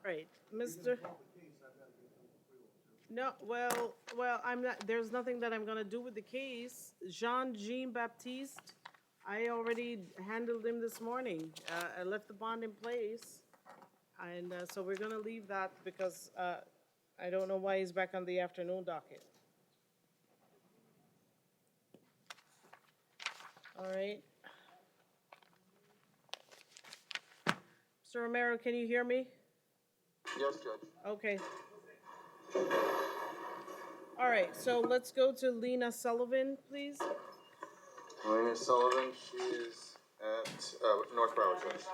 Right, Mr. No, I'm not, there's nothing that I'm gonna do with the case. Jean Baptiste, I already handled him this morning. I left the bond in place. And so we're gonna leave that because I don't know why he's back on the afternoon docket. All right. Mr. Romero, can you hear me? Yes, Judge. Okay. All right, so let's go to Lena Sullivan, please. Lena Sullivan, she is at North Broward, Judge.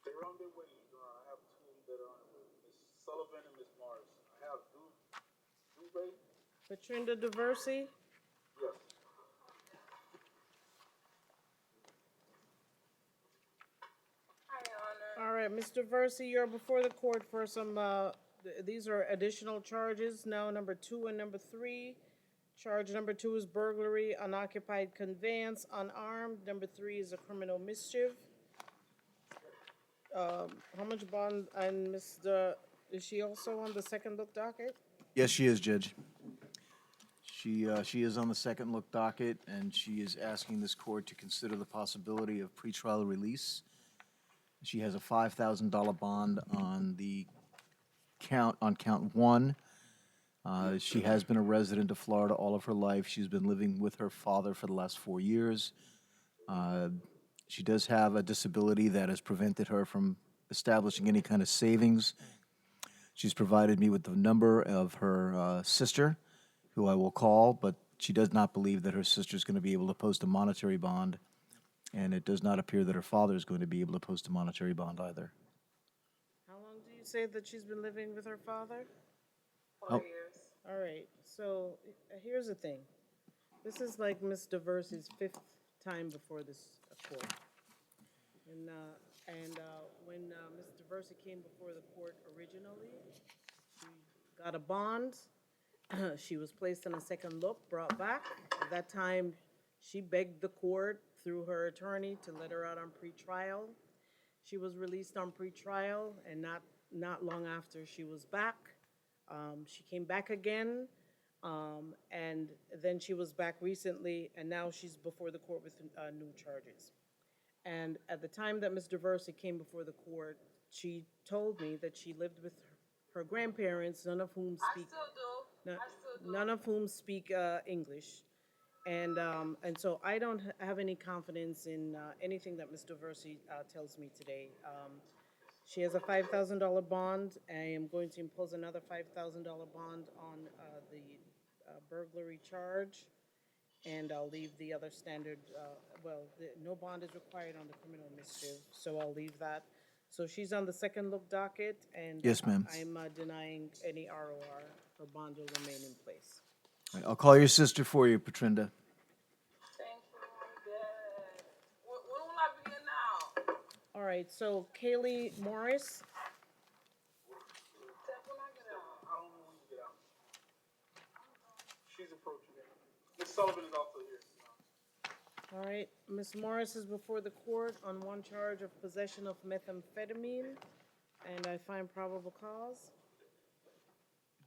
They're on their way. I have two that are on the way. Miss Sullivan and Miss Morris. I have Dubray. Patrinda Diversi. Yes. All right, Mr. Versi, you're before the court for some, these are additional charges, now number 2 and number 3. Charge number 2 is burglary, unoccupied conveyance, unarmed. Number 3 is a criminal mischief. How much bond, and is she also on the second look docket? Yes, she is, Judge. She is on the second look docket, and she is asking this court to consider the possibility of pretrial release. She has a $5,000 bond on count one. She has been a resident of Florida all of her life. She's been living with her father for the last 4 years. She does have a disability that has prevented her from establishing any kind of savings. She's provided me with the number of her sister, who I will call, but she does not believe that her sister is going to be able to post a monetary bond, and it does not appear that her father is going to be able to post a monetary bond either. How long do you say that she's been living with her father? Oh. 4 years. All right, so here's the thing. This is like Ms. Diverse's 5th time before this court. And when Ms. Diverse came before the court originally, she got a bond. She was placed on a second look, brought back. At that time, she begged the court through her attorney to let her out on pretrial. She was released on pretrial, and not long after she was back. She came back again, and then she was back recently, and now she's before the court with new charges. And at the time that Ms. Diversi came before the court, she told me that she lived with her grandparents, none of whom speak English. And so I don't have any confidence in anything that Ms. Diversi tells me today. She has a $5,000 bond. I am going to impose another $5,000 bond on the burglary charge, and I'll leave the other standard, no bond is required on the criminal mischief, so I'll leave that. So she's on the second look docket, and Yes, ma'am. I'm denying any ROR. Her bond will remain in place. All right, I'll call your sister for you, Patrinda. Thank you, I'm good. When will I begin now? All right, so Kaylee Morris. Except when I get out. I don't know when you get out. She's approaching it. Miss Sullivan is also here. All right, Ms. Morris is before the court on one charge of possession of methamphetamine, and I find probable cause.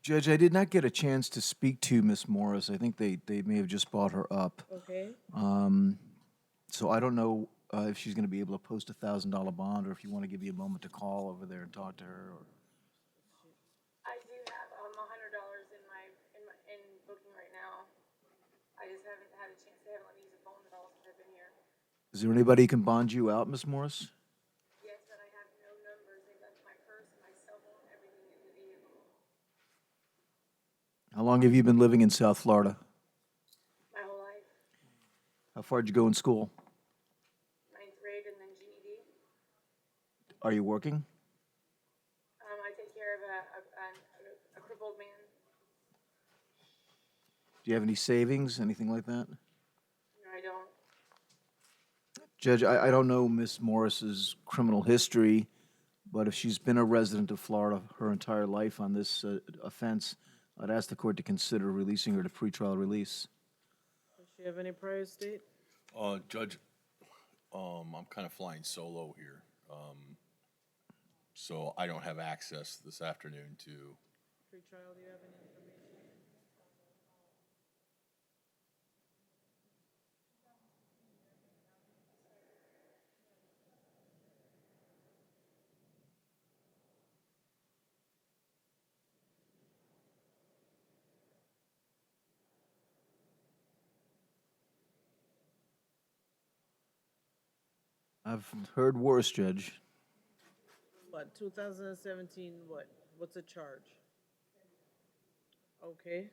Judge, I did not get a chance to speak to Miss Morris. I think they may have just brought her up. Okay, So I don't know if she's going to be able to post a $1,000 bond, or if you want to give me a moment to call over there and talk to her. Or... I do have $100 in booking right now. I just haven't had a chance. They haven't let me use a phone at all since I've been here. Is there anybody who can bond you out, Miss Morris? Yes, but I have no numbers. They left my purse, my cell phone, everything in the vehicle. How long have you been living in South Florida? My whole life. How far did you go in school? 9th grade and then GED. Are you working? I take care of a crippled man. Do you have any savings, anything like that? No, I don't. Judge, I don't know Miss Morris's criminal history, but if she's been a resident of Florida her entire life on this offense, I'd ask the court to consider releasing her to pretrial release. does she have any prior state? Judge, I'm kind of flying solo here. So I don't have access this afternoon to, Pretrial, do you have any information? I've heard worse, Judge. What, 2017, what? What's the charge? Okay.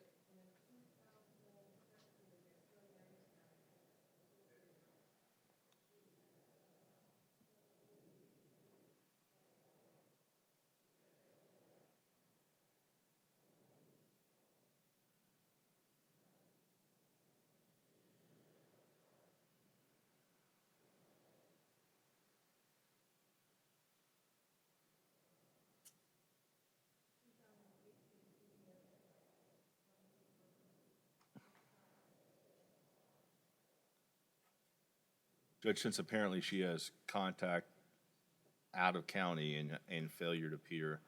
Judge, since apparently she has contact out of county and failure to appear,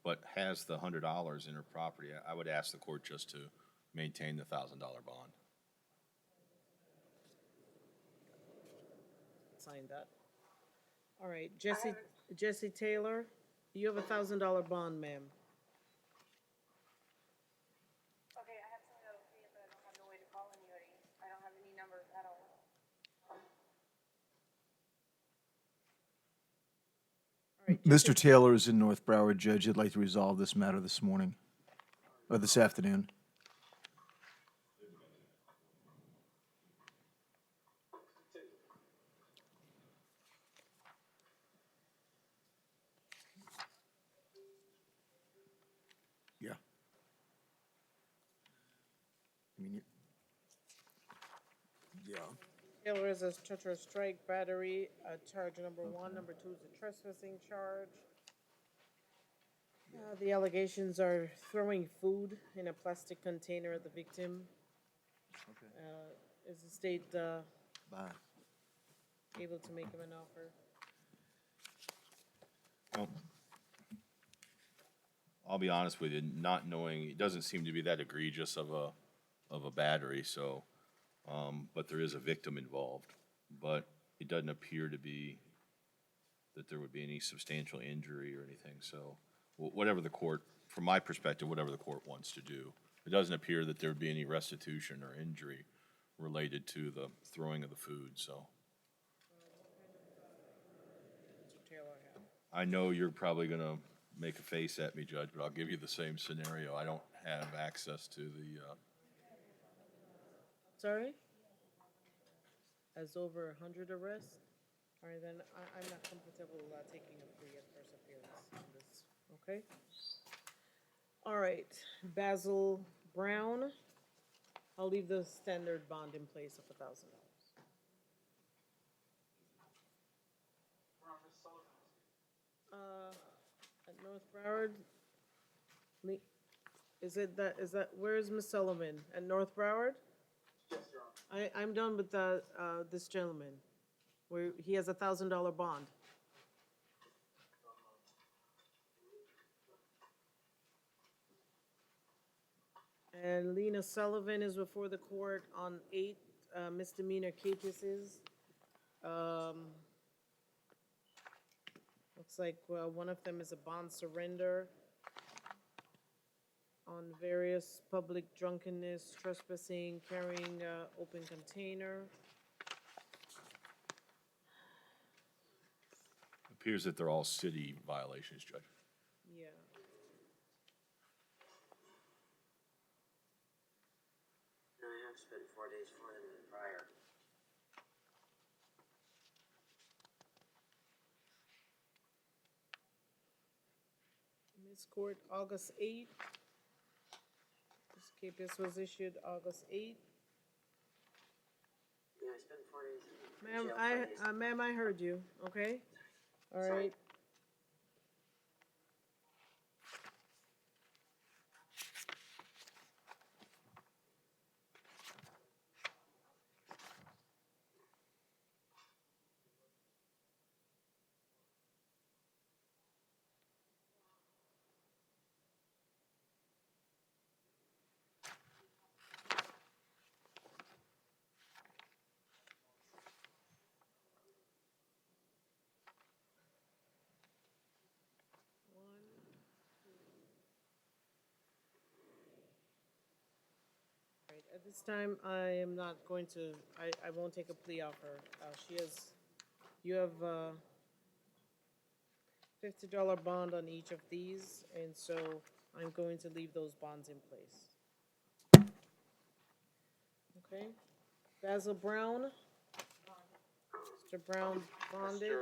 but has the $100 in her property, I would ask the court just to maintain the $1,000 bond. Sign that. All right, Jesse Taylor, you have $1,000 bond, ma'am. Okay, I have something that'll pay it, but I don't have no way to call anybody. I don't have any numbers at all. All right, Mr. Taylor is in North Broward, Judge. I'd like to resolve this matter this morning, or this afternoon. Yeah. I mean, yeah. Taylor is a treacherous strike battery, charge number one. Number two is a trespassing charge. The allegations are throwing food in a plastic container at the victim. Is the state Bye. able to make him an offer? Well, I'll be honest with you, not knowing, it doesn't seem to be that egregious of a battery, so, but there is a victim involved. But it doesn't appear to be that there would be any substantial injury or anything, so whatever the court, from my perspective, whatever the court wants to do. It doesn't appear that there would be any restitution or injury related to the throwing of the food, so. Mr. Taylor have? I know you're probably gonna make a face at me, Judge, but I'll give you the same scenario. I don't have access to the, Sorry? As over 100 arrests? All right, then I'm not comfortable taking a plea at first appearance on this, okay? All right, Basil Brown, I'll leave the standard bond in place of $1,000. Miss Sullivan. At North Broward, is that, where is Miss Sullivan? At North Broward? Yes, Your Honor. I'm done with this gentleman, where he has $1,000 bond. And Lena Sullivan is before the court on 8 misdemeanor cases. Looks like, well, one of them is a bond surrender on various public drunkenness, trespassing, carrying open container. appears that they're all city violations, Judge. Yeah. I have spent 4 days flying in prior. Miss Court, August 8th. This KPS was issued August 8th. Yeah, I spent 4 days in Ma'am, jail. 4 days. ma'am, I heard you, okay? All Sorry. right. At this time, I am not going to, I won't take a plea offer. You have $50 bond on each of these, and so I'm going to leave those bonds in place. Okay? Basil Brown? Mr. Brown bonded,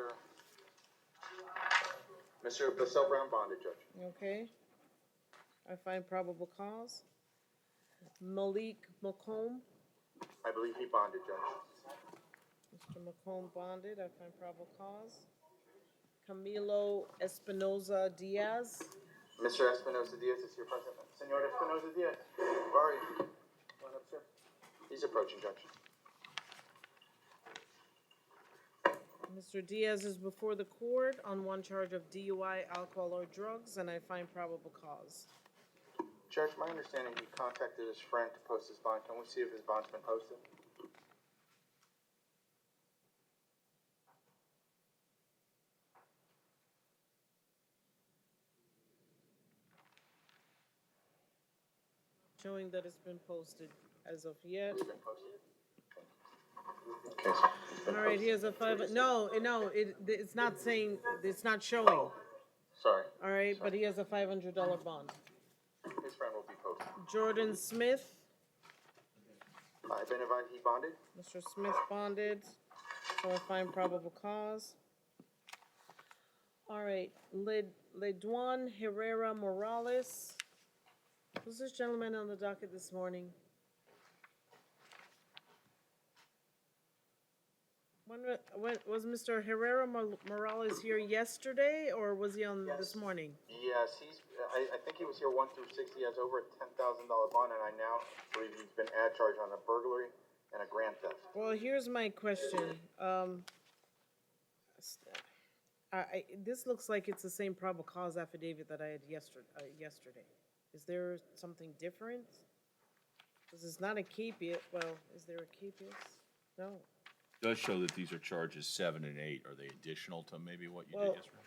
Mr. Basel Brown bonded, Judge. okay? I find probable cause. Malik McComb? I believe he bonded, Judge. Mr. McComb bonded, I find probable cause. Camilo Espinoza Diaz? Mr. Espinosa Diaz is here present. Senor Espinosa Diaz, where are you? Come on up, sir. He's approaching, Judge. Mr. Diaz is before the court on one charge of DUI, alcohol, or drugs, and I find probable cause. Judge, my understanding he contacted his friend to post his bond. Can we see if his bond's been posted? Showing that it's been posted as of yet. It's been posted. Okay, sir. It's been All right, posted. here's a it's not saying, it's not showing. Oh, sorry. All right, but he has a $500 bond. His friend will be posted. Jordan Smith, I've been advised he bonded. Mr. Smith bonded, so I find probable cause. All right, Leduan Herrera Morales. Was this gentleman on the docket this morning? When was Mr. Herrera Morales here yesterday, or was he on this morning? Yes, I think he was here 1 through 6. He has over a $10,000 bond, and I now believe he's been ad charged on a burglary and a grand theft. Well, here's my question. This looks like it's the same probable cause affidavit that I had yesterday. Is there something different? Because it's not a capias. Well, is there a capias? No. Does show that these are charges 7 and 8. Are they additional to maybe what you Well, did yesterday?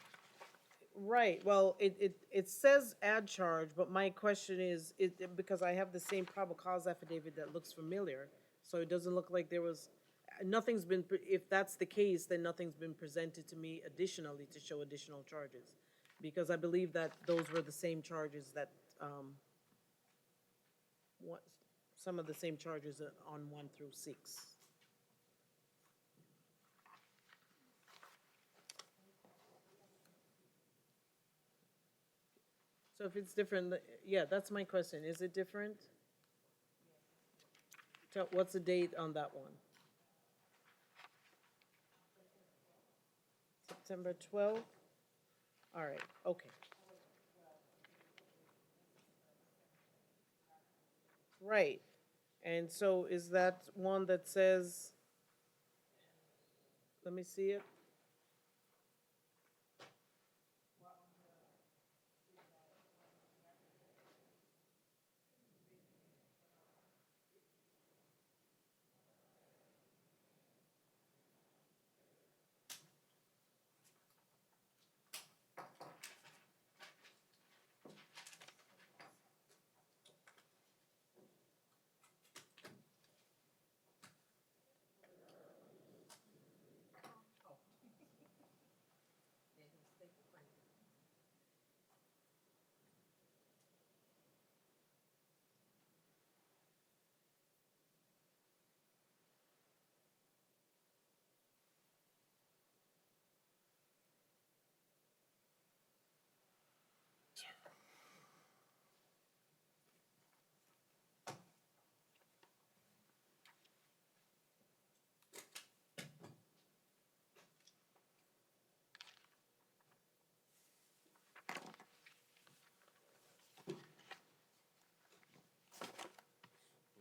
Right, well, it says ad charge, but my question is, because I have the same probable cause affidavit that looks familiar, so it doesn't look like there was, nothing's been, if that's the case, then nothing's been presented to me additionally to show additional charges. Because I believe that those were the same charges that, some of the same charges on 1 through 6. So if it's different, yeah, that's my question. Is it different? What's the date on that one? September 12th? All right, okay. Right. And so is that one that says, let me see it.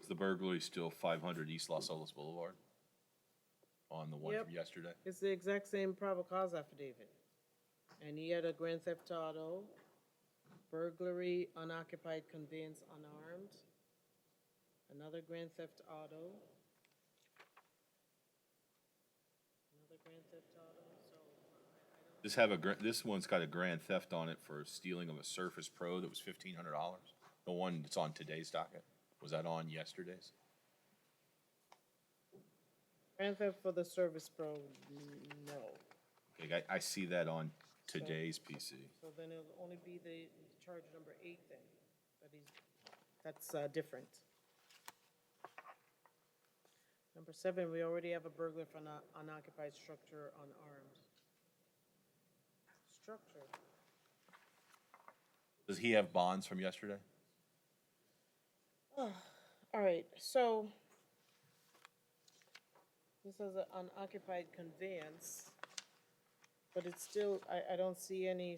Is the burglary still 500 East Los Olas Boulevard? On the one Yep. from yesterday? It's the exact same probable cause affidavit. And he had a grand theft auto, burglary, unoccupied conveyance unarmed, another grand theft auto, another grand theft auto, so This one's got a grand theft on it for stealing of a Surface Pro that was $1,500. The one that's on today's docket. Was that on yesterday's? Grand theft for the service pro, no. Okay, I see that on today's PC. So then it'll only be the charge number 8 then, that's different. Number 7, we already have a burglar for unoccupied structure unarmed. Structure. Does he have bonds from yesterday? All right, so this is an unoccupied conveyance, but it's still, I don't see any,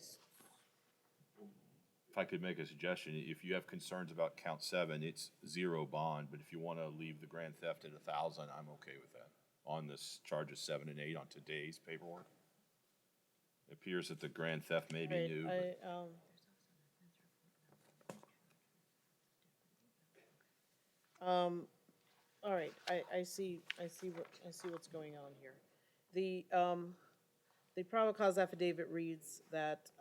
If I could make a suggestion, if you have concerns about count 7, it's 0 bond, but if you want to leave the grand theft at 1,000, I'm okay with that. On this charges 7 and 8 on today's paperwork. It appears that the grand theft may be right, new, but all right, I see what's going on here. The probable cause affidavit reads that,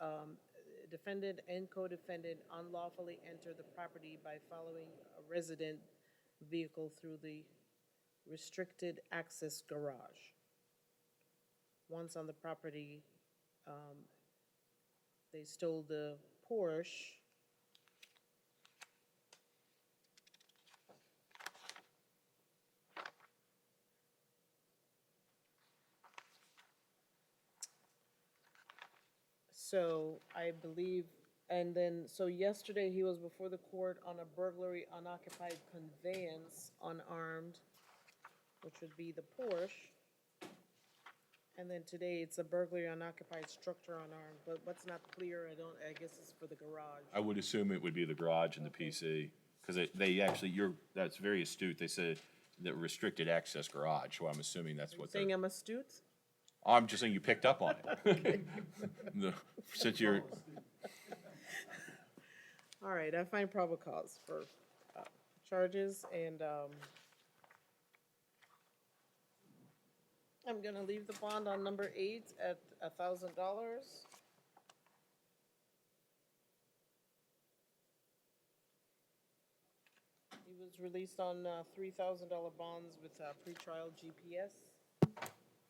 defendant and co-defendant unlawfully entered the property by following a resident vehicle through the restricted access garage. Once on the property, they stole the Porsche. So I believe, and then, so yesterday he was before the court on a burglary unoccupied conveyance unarmed, which would be the Porsche. And then today it's a burglary unoccupied structure unarmed, but what's not clear, I guess it's for the garage. I would assume it would be the garage and the PC. Because they actually, that's very astute. They said that restricted access garage, so I'm assuming that's what they're. Saying I'm astute? I'm just saying you picked up on it. Since you're, All right, I find probable cause for charges, and I'm gonna leave the bond on number 8 at $1,000. He was released on $3,000 bonds with pretrial GPS,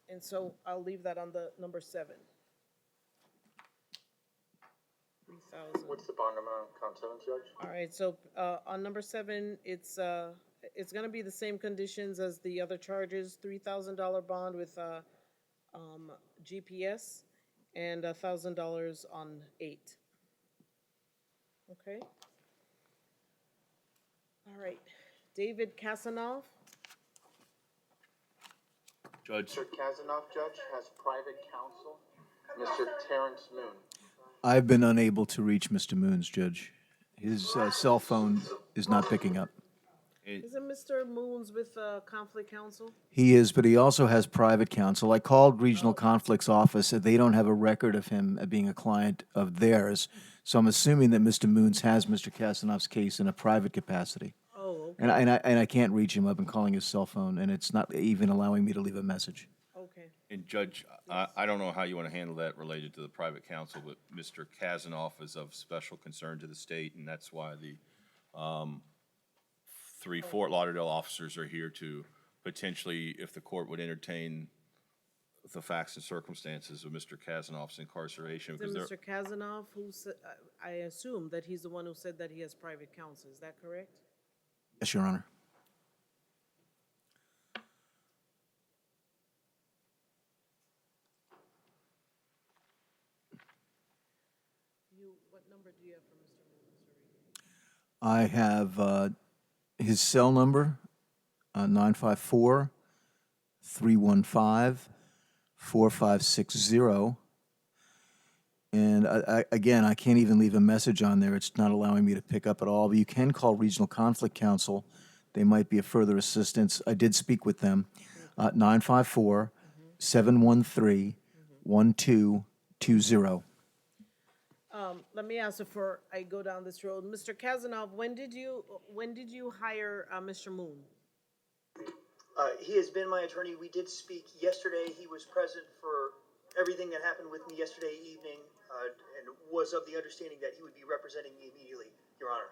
and so I'll leave that on the number 7. 3,000. What's the bond amount, count 7, Judge? All right, so on number 7, it's gonna be the same conditions as the other charges, $3,000 bond with GPS and $1,000 on 8. Okay? All right, David Kasanoff, Judge, Mr. Kazanoff, Judge, has private counsel, Mr. Terrence Moon. I've been unable to reach Mr. Moons, Judge. His cell phone is not picking up. isn't Mr. Moons with conflict counsel? He is, but he also has private counsel. I called Regional Conflicts Office, and they don't have a record of him being a client of theirs. So I'm assuming that Mr. Moons has Mr. Kasanoff's case in a private capacity. Oh, okay, And I can't reach him. I've been calling his cell phone, and it's not even allowing me to leave a message. okay. and Judge, I don't know how you want to handle that related to the private counsel, but Mr. Kazanoff is of special concern to the state, and that's why the 3 Fort Lauderdale officers are here to potentially, if the court would entertain the facts and circumstances of Mr. Kazanoff's incarceration. Is it Because they're, Mr. Kazanoff who said, I assume that he's the one who said that he has private counsel, is that correct? Yes, Your Honor. What number do you have for Mr. Moons? I have his cell number, 954-315-4560. And again, I can't even leave a message on there. It's not allowing me to pick up at all. But you can call Regional Conflict Counsel. They might be of further assistance. I did speak with them. 954-713-1220. Let me ask before I go down this road. Mr. Kazanoff, when did you hire Mr. Moon? He has been my attorney. We did speak yesterday. He was present for everything that happened with me yesterday evening, and was of the understanding that he would be representing me immediately, Your Honor.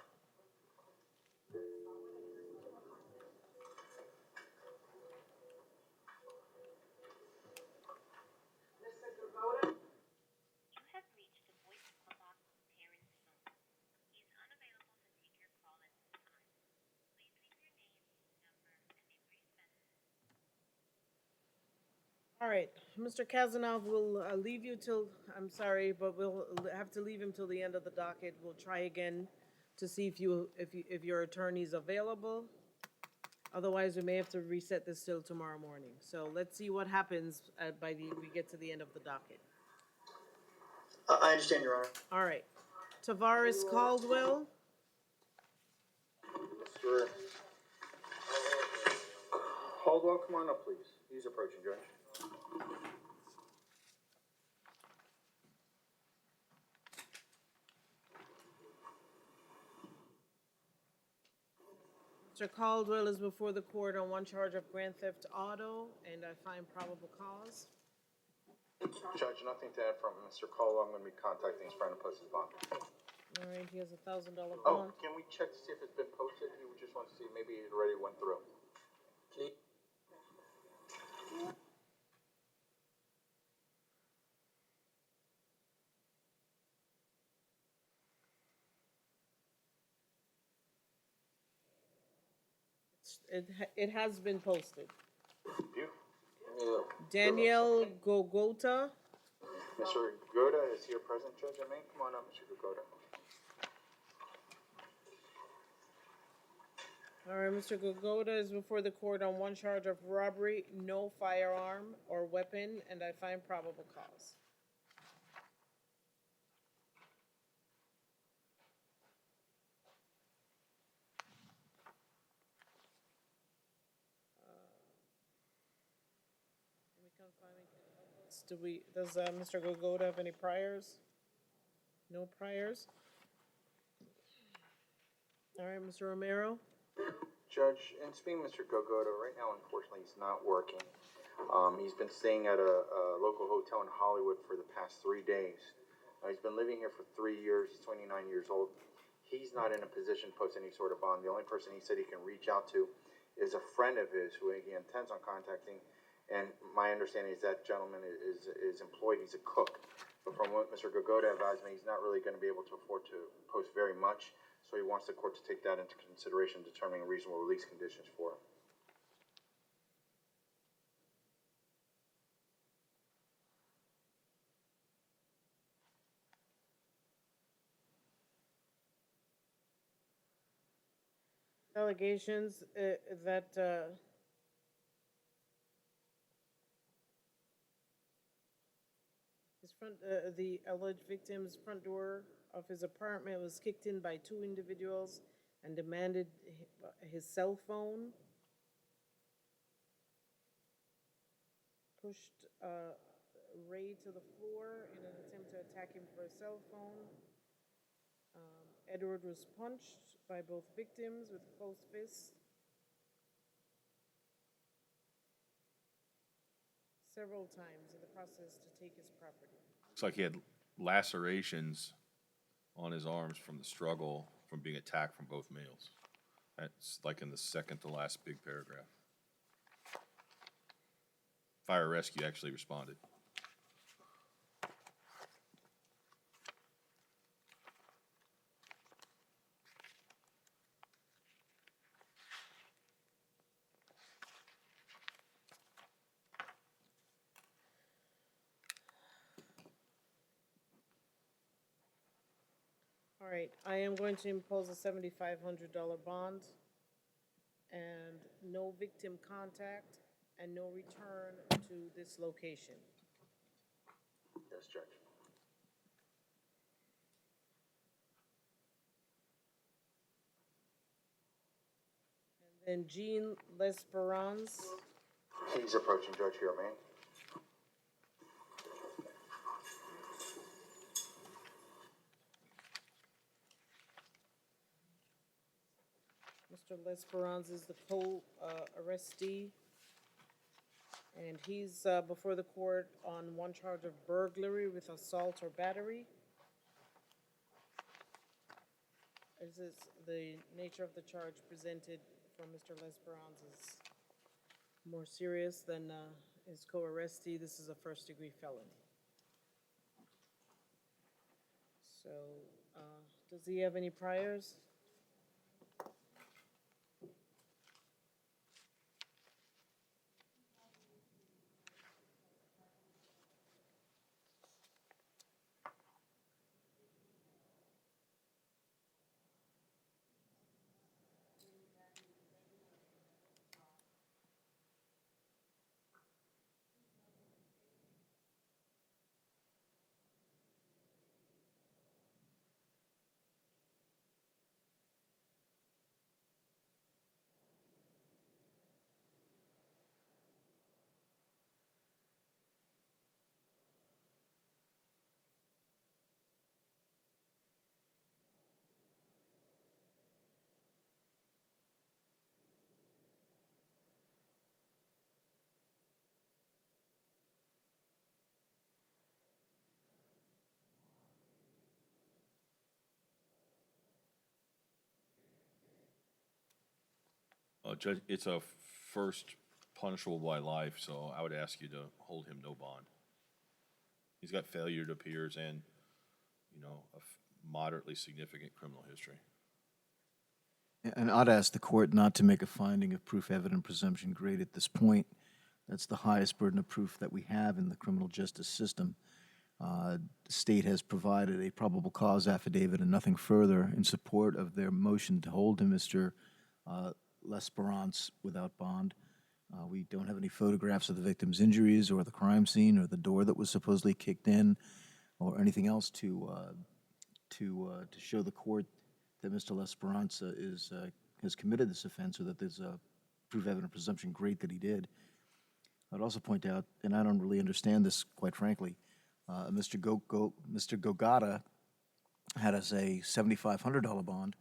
All right, Mr. Kazanov, we'll leave you till, I'm sorry, but we'll have to leave him till the end of the docket. We'll try again to see if your attorney's available. Otherwise, we may have to reset this till tomorrow morning. So let's see what happens we get to the end of the docket. I understand, Your Honor. All right, Tavares Caldwell, Mr. Caldwell, come on up, please. He's approaching, Judge. Mr. Caldwell is before the court on one charge of grand theft auto, and I find probable cause. Judge, nothing to add from Mr. Caldwell. I'm gonna be contacting his friend to post his bond. All right, he has $1,000 Oh, bond. can we check to see if it's been posted? He just wants to see, maybe it already went through. Please. It has been posted. Beautiful. Danielle Gogota, Mr. Goda is here present, Judge. I mean, come on up, Mr. Goda. all right, Mr. Gogota is before the court on one charge of robbery, no firearm or weapon, and I find probable cause. Does Mr. Gogota have any priors? No priors? All right, Mr. Romero? Judge, in speaking Mr. Gogoda, right now, unfortunately, he's not working. He's been staying at a local hotel in Hollywood for the past 3 days. He's been living here for 3 years. He's 29 years old. He's not in a position to post any sort of bond. The only person he said he can reach out to is a friend of his who he intends on contacting. And my understanding is that gentleman is employed. He's a cook. But from what Mr. Gogoda advised me, he's not really going to be able to afford to post very much. So he wants the court to take that into consideration, determining reasonable release conditions for him. Allegations that the alleged victim's front door of his apartment was kicked in by 2 individuals and demanded his cell phone. Pushed Ray to the floor in an attempt to attack him for a cell phone. Edward was punched by both victims with closed fists several times in the process to take his property. Looks like he had lacerations on his arms from the struggle from being attacked from both males. That's like in the second to last big paragraph. Fire rescue actually responded. All right, I am going to impose a $7,500 bond and no victim contact and no return to this location. Yes, Judge. And Jean Lesperance, He's approaching, Judge, here, man. Mr. Lesperance is the co-arrestee. And he's before the court on one charge of burglary with assault or battery. Is this the nature of the charge presented from Mr. Lesperance is more serious than his co-arrestee? This is a first-degree felony. So, does he have any priors? Judge, it's a first punishable by life, so I would ask you to hold him no bond. He's got failure to appears and, a moderately significant criminal history. And I'd ask the court not to make a finding of proof evident presumption great at this point. That's the highest burden of proof that we have in the criminal justice system. The state has provided a probable cause affidavit and nothing further in support of their motion to hold Mr. L'Esperance without bond. We don't have any photographs of the victim's injuries or the crime scene or the door that was supposedly kicked in or anything else to show the court that Mr. L'Esperance has committed this offense or that there's a proof evident presumption great that he did. I'd also point out, and I don't really understand this quite frankly, Mr. Gogata had us a $7,500 bond,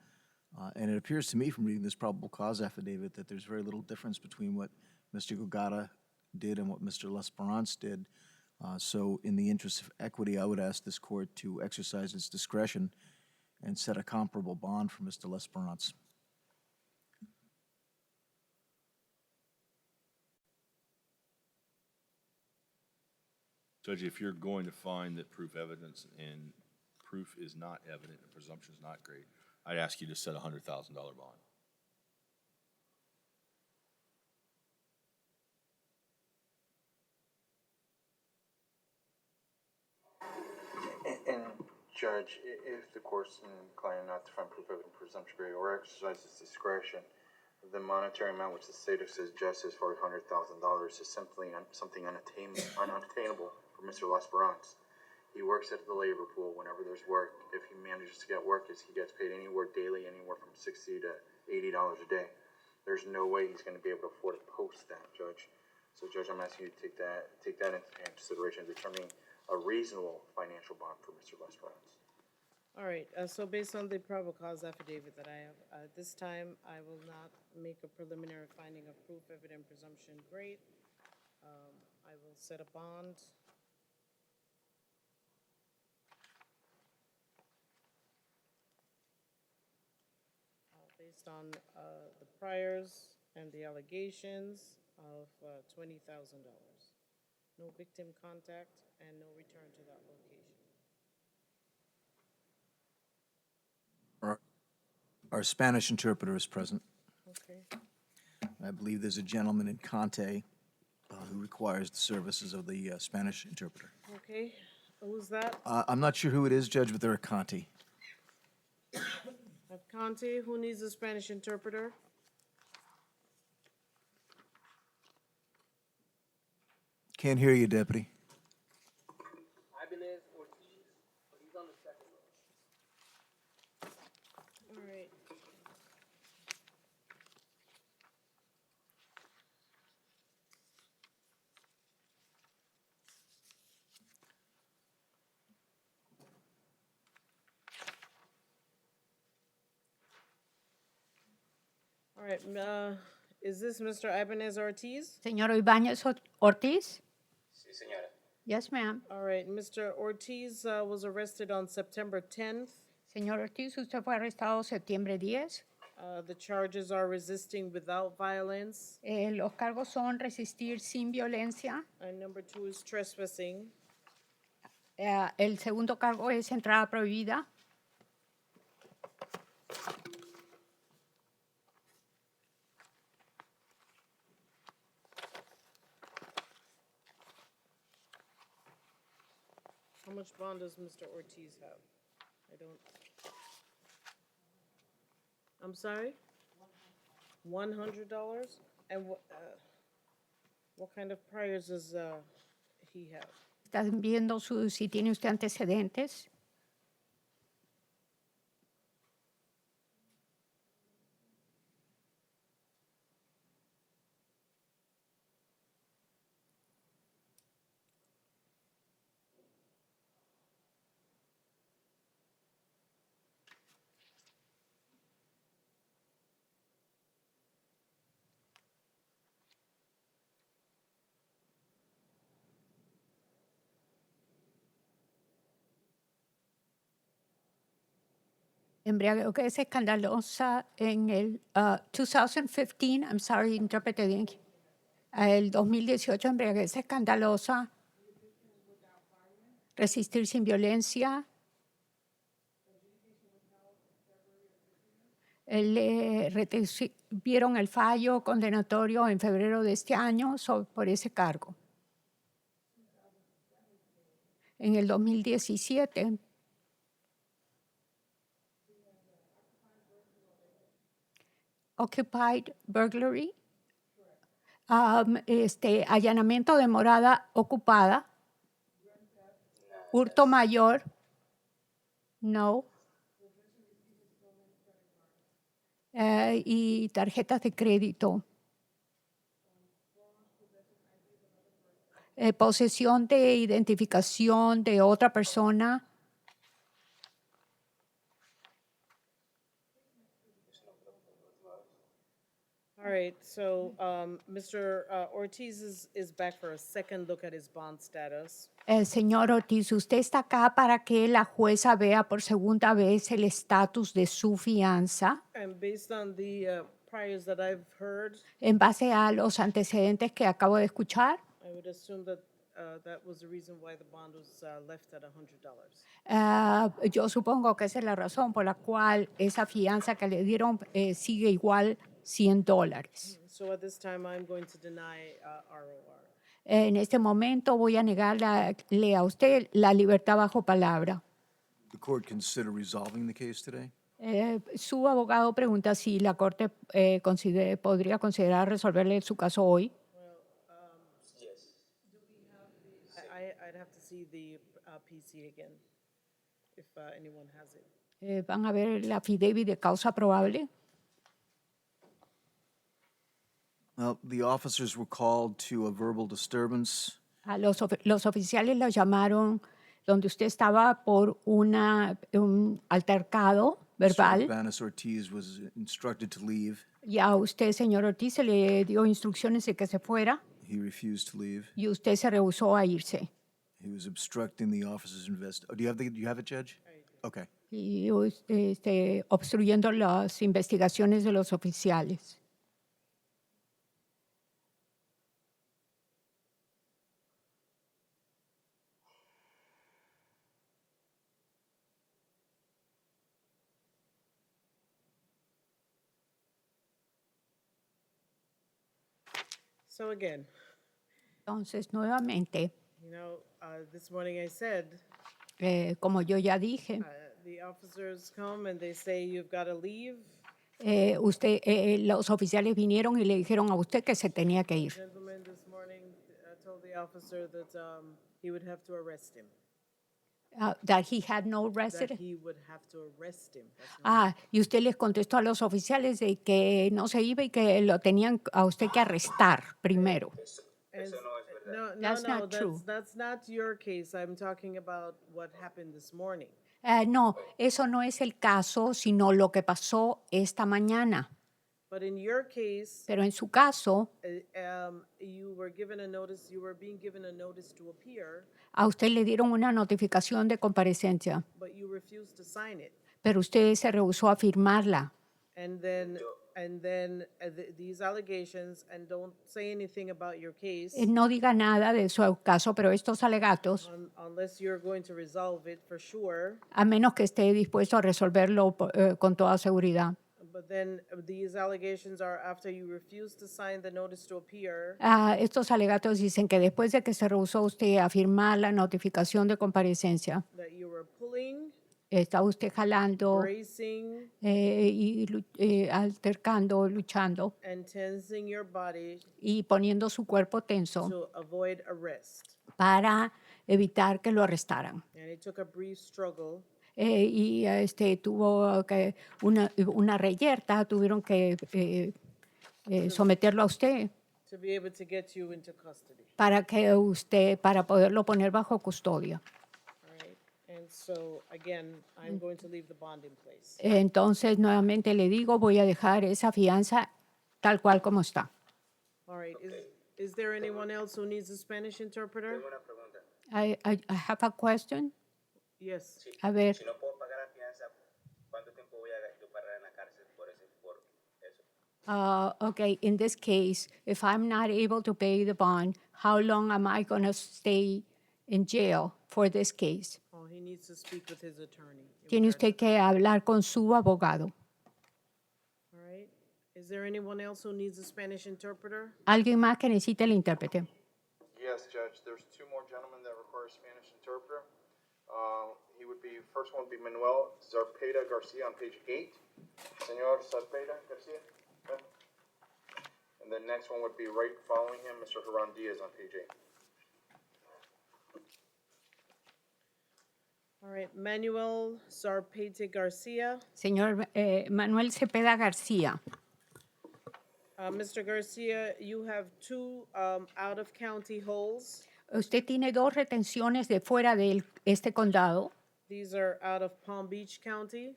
and it appears to me from reading this probable cause affidavit that there's very little difference between what Mr. Gogata did and what Mr. L'Esperance did. So in the interest of equity, I would ask this court to exercise its discretion and set a comparable bond for Mr. L'Esperance. Judge, if you're going to find that proof evidence and proof is not evident and presumption is not great, I'd ask you to set a $100,000 bond. And Judge, if the court's inclined not to find proof evident presumption great or exercise its discretion, the monetary amount which the state suggests is $400,000 is simply something unattainable for Mr. L'Esperance. He works at the labor pool whenever there's work. If he manages to get work, he gets paid anywhere daily, anywhere from $60 to $80 a day. There's no way he's going to be able to afford to post that, Judge. So, Judge, I'm asking you to take that into consideration in determining a reasonable financial bond for Mr. L'Esperance. All right, so based on the probable cause affidavit that I have, this time I will not make a preliminary finding of proof evident presumption great. I will set a bond. Based on the priors and the allegations of $20,000. No victim contact and no return to that location. Our Spanish interpreter is present. Okay. I believe there's a gentleman in Conte who requires the services of the Spanish interpreter. Okay, who's that? I'm not sure who it is, Judge, but they're at Conte. At Conte, who needs a Spanish interpreter? Can't hear you, Deputy. Ibanez Ortiz, but he's on the second row. All right. All right, is this Mr. Ibanez Ortiz? Señor Ibáñez Ortiz? Sí, señora. Yes, ma'am. All right, Mr. Ortiz was arrested on September 10th. Señor Ortiz, usted fue arrestado septiembre 10. The charges are resisting without violence. Los cargos son resistir sin violencia. And number 2 is trespassing. El segundo cargo es entrada prohibida. How much bond does Mr. Ortiz have? I don't. I'm sorry? $100? And what kind of priors does he have? Están viendo si tiene usted antecedentes. Embriaguez escandalosa en el 2015, I'm sorry, intérprete bien. El 2018, embriaguez escandalosa. Resistir sin violencia. Vieron el fallo condenatorio en febrero de este año por ese cargo. En el 2017, occupied burglary, allanamiento de morada ocupada, hurto mayor, no, y tarjetas de crédito. Posesión de identificación de otra persona. All right, so, Mr. Ortiz is back for a second look at his bond status. Señor Ortiz, usted está acá para que la jueza vea por segunda vez el estatus de su fianza. And based on the priors that I've heard, En base a los antecedentes que acabo de escuchar, I would assume that that was the reason why the bond was left at $100. yo supongo que esa es la razón por la cual esa fianza que le dieron sigue igual $100. So at this time, I'm going to deny ROR. En este momento voy a negarle a usted la libertad bajo palabra. The court consider resolving the case today? Su abogado pregunta si la corte podría considerar resolverle su caso hoy. I'd have to see the PC again, if anyone has it. Van a ver la affidavit de causa probable. Well, the officers were called to a verbal disturbance. Los oficiales lo llamaron donde usted estaba por un altercado Mr. verbal. Urbanus Ortiz was instructed to leave. Y a usted, señor Ortiz, se le dio instrucciones de que se fuera He refused to leave. y usted se rehusó a irse. He was obstructing the officers' investigation. Do you have it, Judge? Okay. Y obstruyendo las investigaciones de los oficiales. So again, Entonces, nuevamente, you know, this morning I said, como yo ya dije, the officers come and they say you've got to leave. los oficiales vinieron y le dijeron a usted que se tenía que ir. The gentleman this morning told the officer that he would have to arrest him. That he had no That resident. he would have to arrest him. That's Y usted les contestó a los oficiales de que no se iba y que lo tenían a usted que arrestar primero. And- no, That's not true. That's not your case. I'm talking about what happened this morning. No, eso no es el caso, sino lo que pasó esta mañana. But in your case, Pero en su caso, you were given a notice. You were being given a notice to appear, a usted le dieron una notificación de comparecencia, but you refused to sign it. pero usted se rehusó a firmarla. And then these allegations, and don't say anything about your case No diga nada de su caso, pero estos alegatos, unless you're going to resolve it for sure. a menos que esté dispuesto a resolverlo con toda seguridad. But then these allegations are after you refuse to sign the notice to appear, Estos alegatos dicen que después de que se rehusó usted a firmar la notificación de comparecencia, that you were pulling, está usted jalando bracing, altercando, luchando and tensing your body y poniendo su cuerpo tenso to avoid arrest. para evitar que lo arrestaran. And it took a brief struggle Tuvo que una reyerta, tuvieron que someterlo a usted to be able to get you into custody. para poderlo poner bajo custodia. All right. And so again, I'm going to leave the bond in place. Entonces, nuevamente le digo, voy a dejar esa fianza tal cual como está. All right. Is there anyone else who needs a Spanish interpreter? Tengo una pregunta. I have a question. Yes. A ver, Si no puedo pagar la fianza, ¿cuánto tiempo voy Okay, in this case, if I'm not able to pay the bond, how long am I going to stay in jail for this case? Oh, he needs to speak with his attorney. in Tiene regard to usted que hablar con su abogado. that. All right. Is there anyone else who needs a Spanish interpreter? ¿Alguien más que necesite el intérprete? Yes, Judge, there's two more gentlemen that require a Spanish interpreter. He would be, first one would be Manuel Zarpeda Garcia on page 8. Senor Zarpeda Garcia. Okay. And the next one would be right following him, Mr. Haran Diaz on page 8. All right, Manuel Zarpete Garcia. Señor Manuel Cepeda García. Mr. Garcia, you have two out-of-county holds. Usted tiene dos retenciones de fuera de este condado. These are out of Palm Beach County.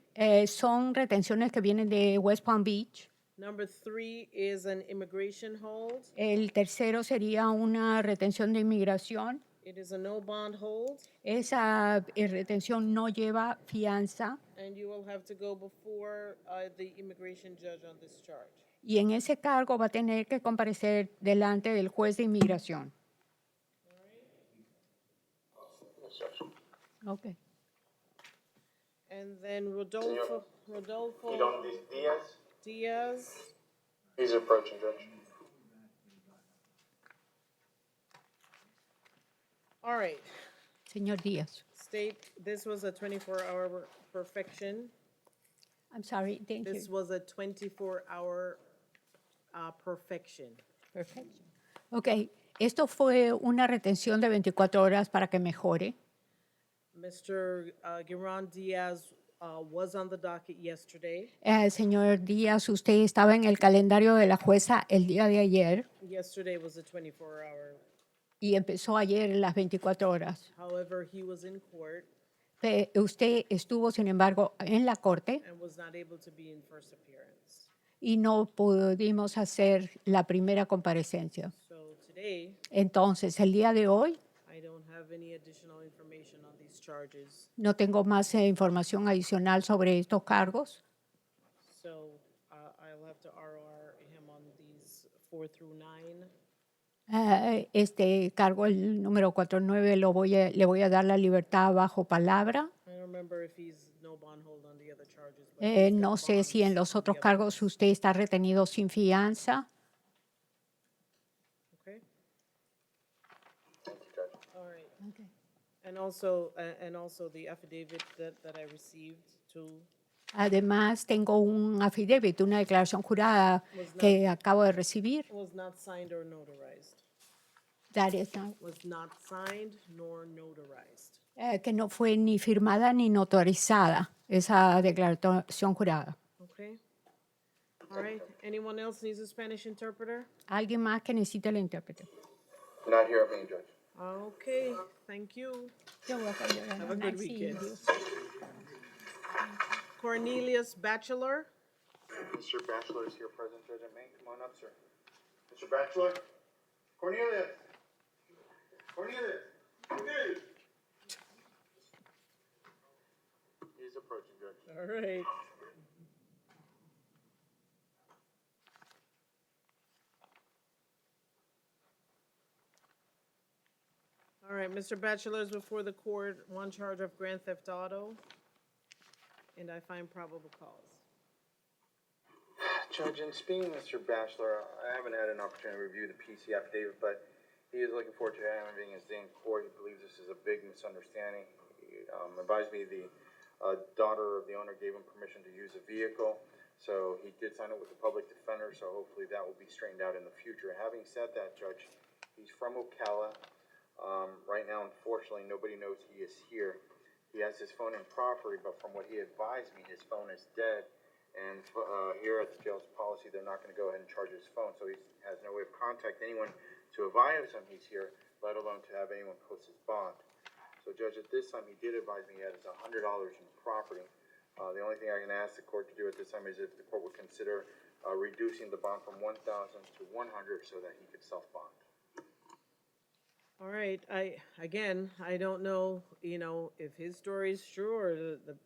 Son retenciones que vienen de West Palm Beach. Number 3 is an immigration hold. El tercero sería una retención de inmigración. It is a no bond hold, Esa retención no lleva fianza and you will have to go before the immigration judge on this charge. y en ese cargo va a tener que comparecer delante del juez de inmigración. Yes, Judge. Okay. And then Rodolfo Idon Diaz, Diaz. he's approaching, Judge. All right, Señor Díaz. state, this was a 24-hour perfection. I'm sorry, thank This you. was a 24-hour perfection. Perfecto. Ok, esto fue una retención de 24 horas para que mejore. Mr. Giron Diaz was on the docket yesterday. Señor Díaz, usted estaba en el calendario de la jueza el día de ayer Yesterday was a 24-hour. y empezó ayer las 24 horas. However, he was in court Usted estuvo, sin embargo, en la corte and was not able to be in first appearance. y no pudimos hacer la primera comparecencia. So today, Entonces, el día de hoy I don't have any additional information on these charges. no tengo más información adicional sobre estos cargos. So I'll have to ROR him on these 4 through 9. Este cargo, el número 49, le voy a dar la libertad bajo palabra. I don't remember if he's no bond hold on the other charges. But he's No got sé si en bonds los on the otros other cargos usted está retenido sin fianza. Okay, Thank you, Judge. all right. And also the affidavit that I received too. Además, tengo un affidavit, una declaración jurada que acabo de recibir. Was not signed or notarized. That is not- Was not signed nor notarized. que no fue ni firmada ni notarizada esa declaración jurada. Okay. All right. Anyone else needs a Spanish interpreter? ¿Alguien más que necesite el intérprete? Not here at me, Judge. Okay. Thank you. Have a good weekend. Cornelius Bachelor. Mr. Bachelor is here present, Judge, and May, come on up, sir. Mr. Bachelor? Cornelius! Cornelius! Cornelius! He's approaching, Judge. All right. All right, Mr. Bachelor is before the court, one charge of grand theft auto, and I find probable cause. Judge, in speaking with Mr. Bachelor, I haven't had an opportunity to review the PC affidavit, but he is looking forward to having his day in court. He believes this is a big misunderstanding. He advised me the daughter of the owner gave him permission to use a vehicle, so he did sign it with the public defender, so hopefully that will be straightened out in the future. Having said that, Judge, he's from Ocala. Right now, unfortunately, nobody knows he is here. He has his phone in property, but from what he advised me, his phone is dead. And here at the jail's policy, they're not going to go ahead and charge his phone, so he has no way of contacting anyone to advise him he's here, let alone to have anyone post his bond. So, Judge, at this time, he did advise me he has $100 in property. The only thing I can ask the court to do at this time is if the court would consider reducing the bond from $1,000 to $100 so that he could self-bond. All right, I don't know, if his story is true or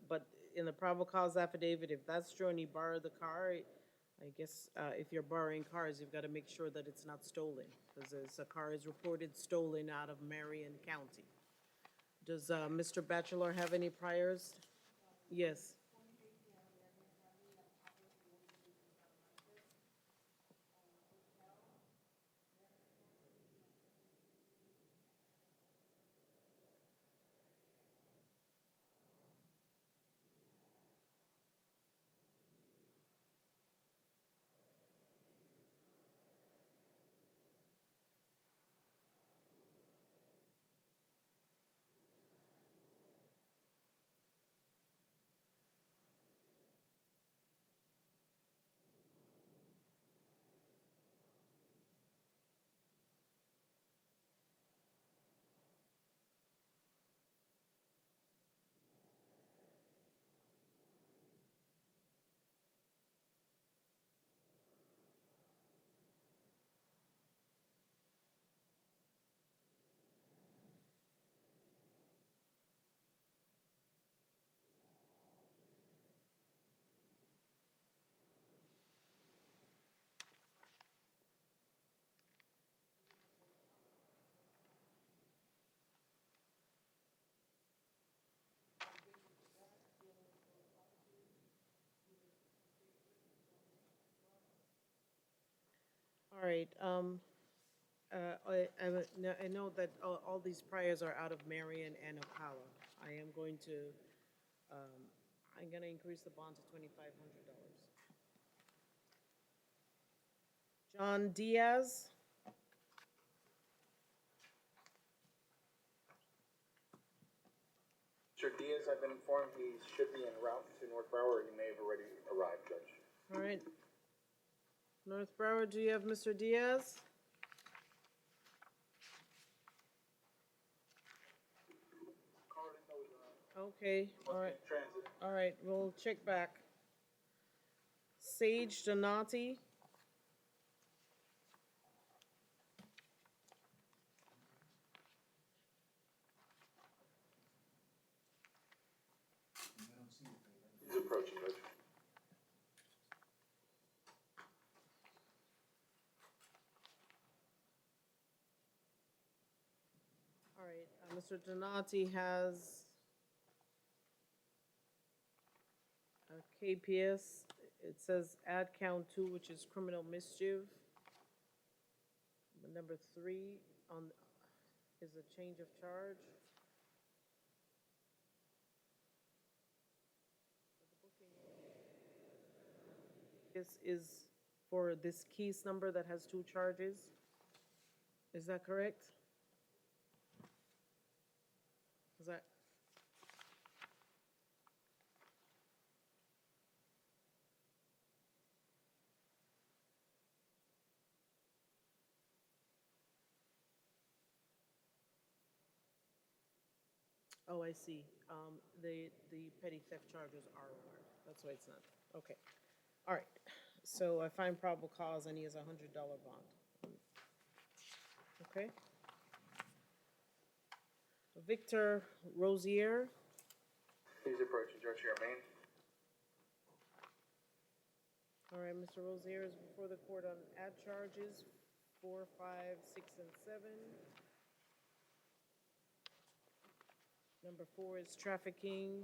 but in the probable cause affidavit, if that's true and he borrowed the car, I guess if you're borrowing cars, you've got to make sure that it's not stolen, because a car is reported stolen out of Marion County. Does Mr. Bachelor have any priors? Yes. All right. I know that all these priors are out of Marion and Ocala. Um, I'm gonna increase the bond to $2,500. John Diaz, Mr. Diaz, I've been informed he should be en route to North Broward. He may have already arrived, Judge. all right. North Broward, do you have Mr. Diaz? Okay, all right, Transit. all right, we'll check back. Sage Donati, He's approaching, Judge. all right, Mr. Donati has a KPS, it says add count 2, which is criminal mischief. Number 3 on, is a change of charge. This is for this case number that has 2 charges. Is that correct? Is that? Oh, I see. The petty theft charges are lower. That's why it's not. Okay. All right. So I find probable cause and he has $100 bond. Okay. Victor Rosier. He's approaching, Judge Germain. All right, Mr. Rosier is before the court on ad charges 4, 5, 6, and 7. Number 4 is trafficking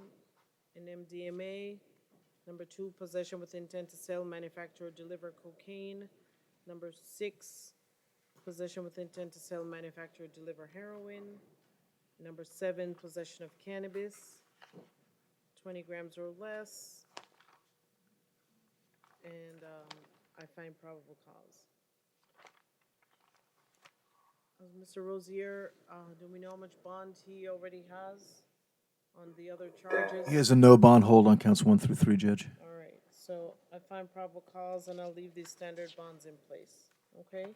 in MDMA. Number 2, possession with intent to sell, manufacture, or deliver cocaine. Number 6, possession with intent to sell, manufacture, or deliver heroin. Number 7, possession of cannabis, 20 grams or less. And I find probable cause. Mr. Rosier, do we know how much bond he already has on the other charges? He has a no bond hold on counts 1 through 3, Judge. All right, so I find probable cause and I'll leave these standard bonds in place, okay?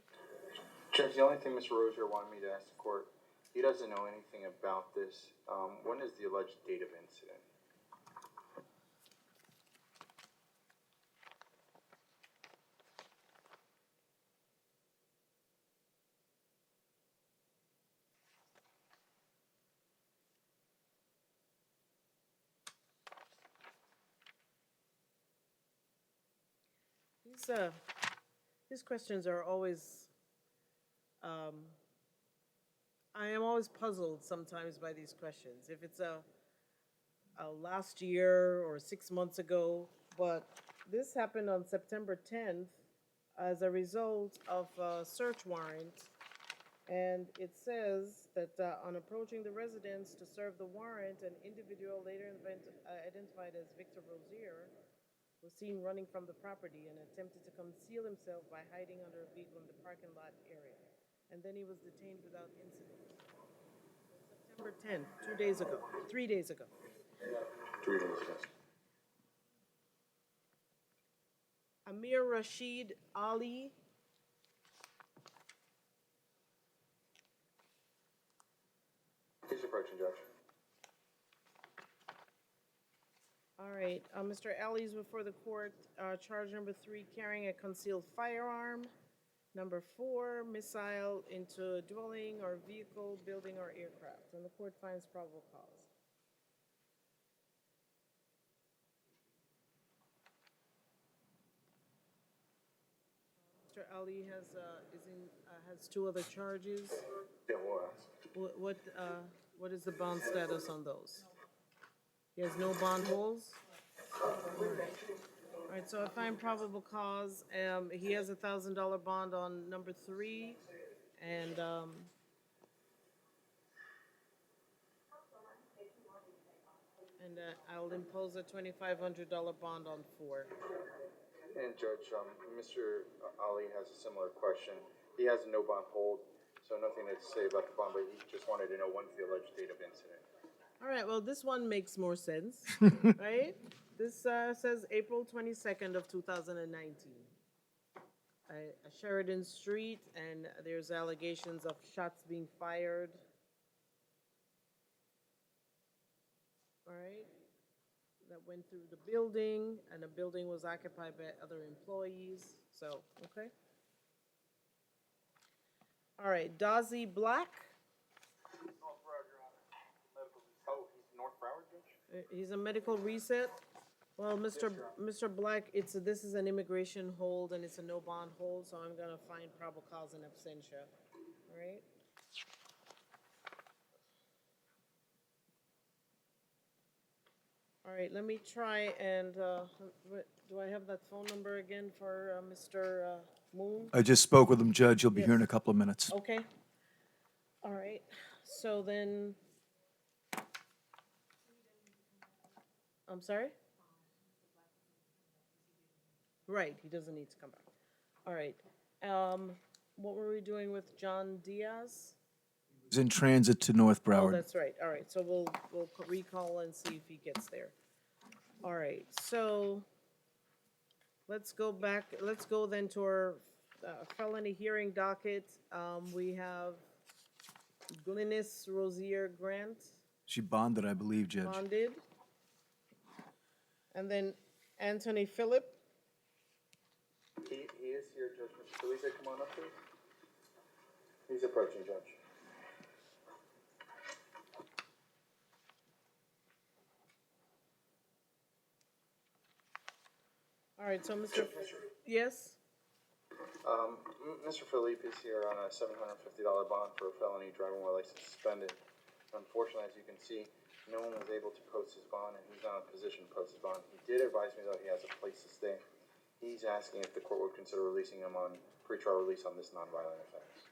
Judge, the only thing Mr. Rosier wanted me to ask the court, he doesn't know anything about this. When is the alleged date of incident? These questions are always, I am always puzzled sometimes by these questions. If it's a last year or 6 months ago, but this happened on September 10th as a result of a search warrant. And it says that on approaching the residence to serve the warrant, an individual later identified as Victor Rozier was seen running from the property and attempted to conceal himself by hiding under a vehicle in the parking lot area. And then he was detained without incident. September 10th, 2 days ago, 3 days ago. 3 days ago. Amir Rashid Ali. Please approaching, Judge. All right, Mr. Ali's before the court, charge number 3, carrying a concealed firearm. Number 4, missile into a dwelling or vehicle, building, or aircraft. And the court finds probable cause. Mr. Ali has 2 other charges. Yeah, we'll ask. What is the bond status on those? He has no bond holds? All right, so I find probable cause. He has a $1,000 bond on number 3, and I'll impose a $2,500 bond on 4. And Judge, Mr. Ali has a similar question. He has a no bond hold, so nothing to say about the bond, but he just wanted to know when's the alleged date of incident. All right, well, this one makes more sense, right? This says April 22nd of 2019. Sheridan Street, and there's allegations of shots being fired. All right, that went through the building, and the building was occupied by other employees, so, okay. All right, Dazzy Black. Oh, he's North Broward, Judge? He's a medical reset. Well, Mr. Black, this is an immigration hold and it's a no bond hold, so I'm gonna find probable cause in absentia, all right? All right, let me try and, do I have that phone number again for, Mr. Moon? I just spoke with him, Judge. He'll be here in a Yes. couple of minutes. Okay. All right, so then, I'm sorry? Right, he doesn't need to come back. All right, what were we doing with John Diaz? He's in transit to North Oh, Broward. that's right, all right, so we'll recall and see if he gets there. All right, so let's go then to our felony hearing docket. We have Glynis Rozier Grant She bonded, I believe, Judge. bonded. And then Anthony Phillip. He is here, Judge. Mr. Felipe, come on up, please. He's approaching, Judge. All right, so Mr. Yes? Mr. Felipe is here on a $750 bond for a felony driving while license suspended. Unfortunately, as you can see, no one was able to post his bond, and he's not in a position to post his bond. He did advise me, though, he has a place to stay. He's asking if the court would consider releasing him on pretrial release on this nonviolent offense.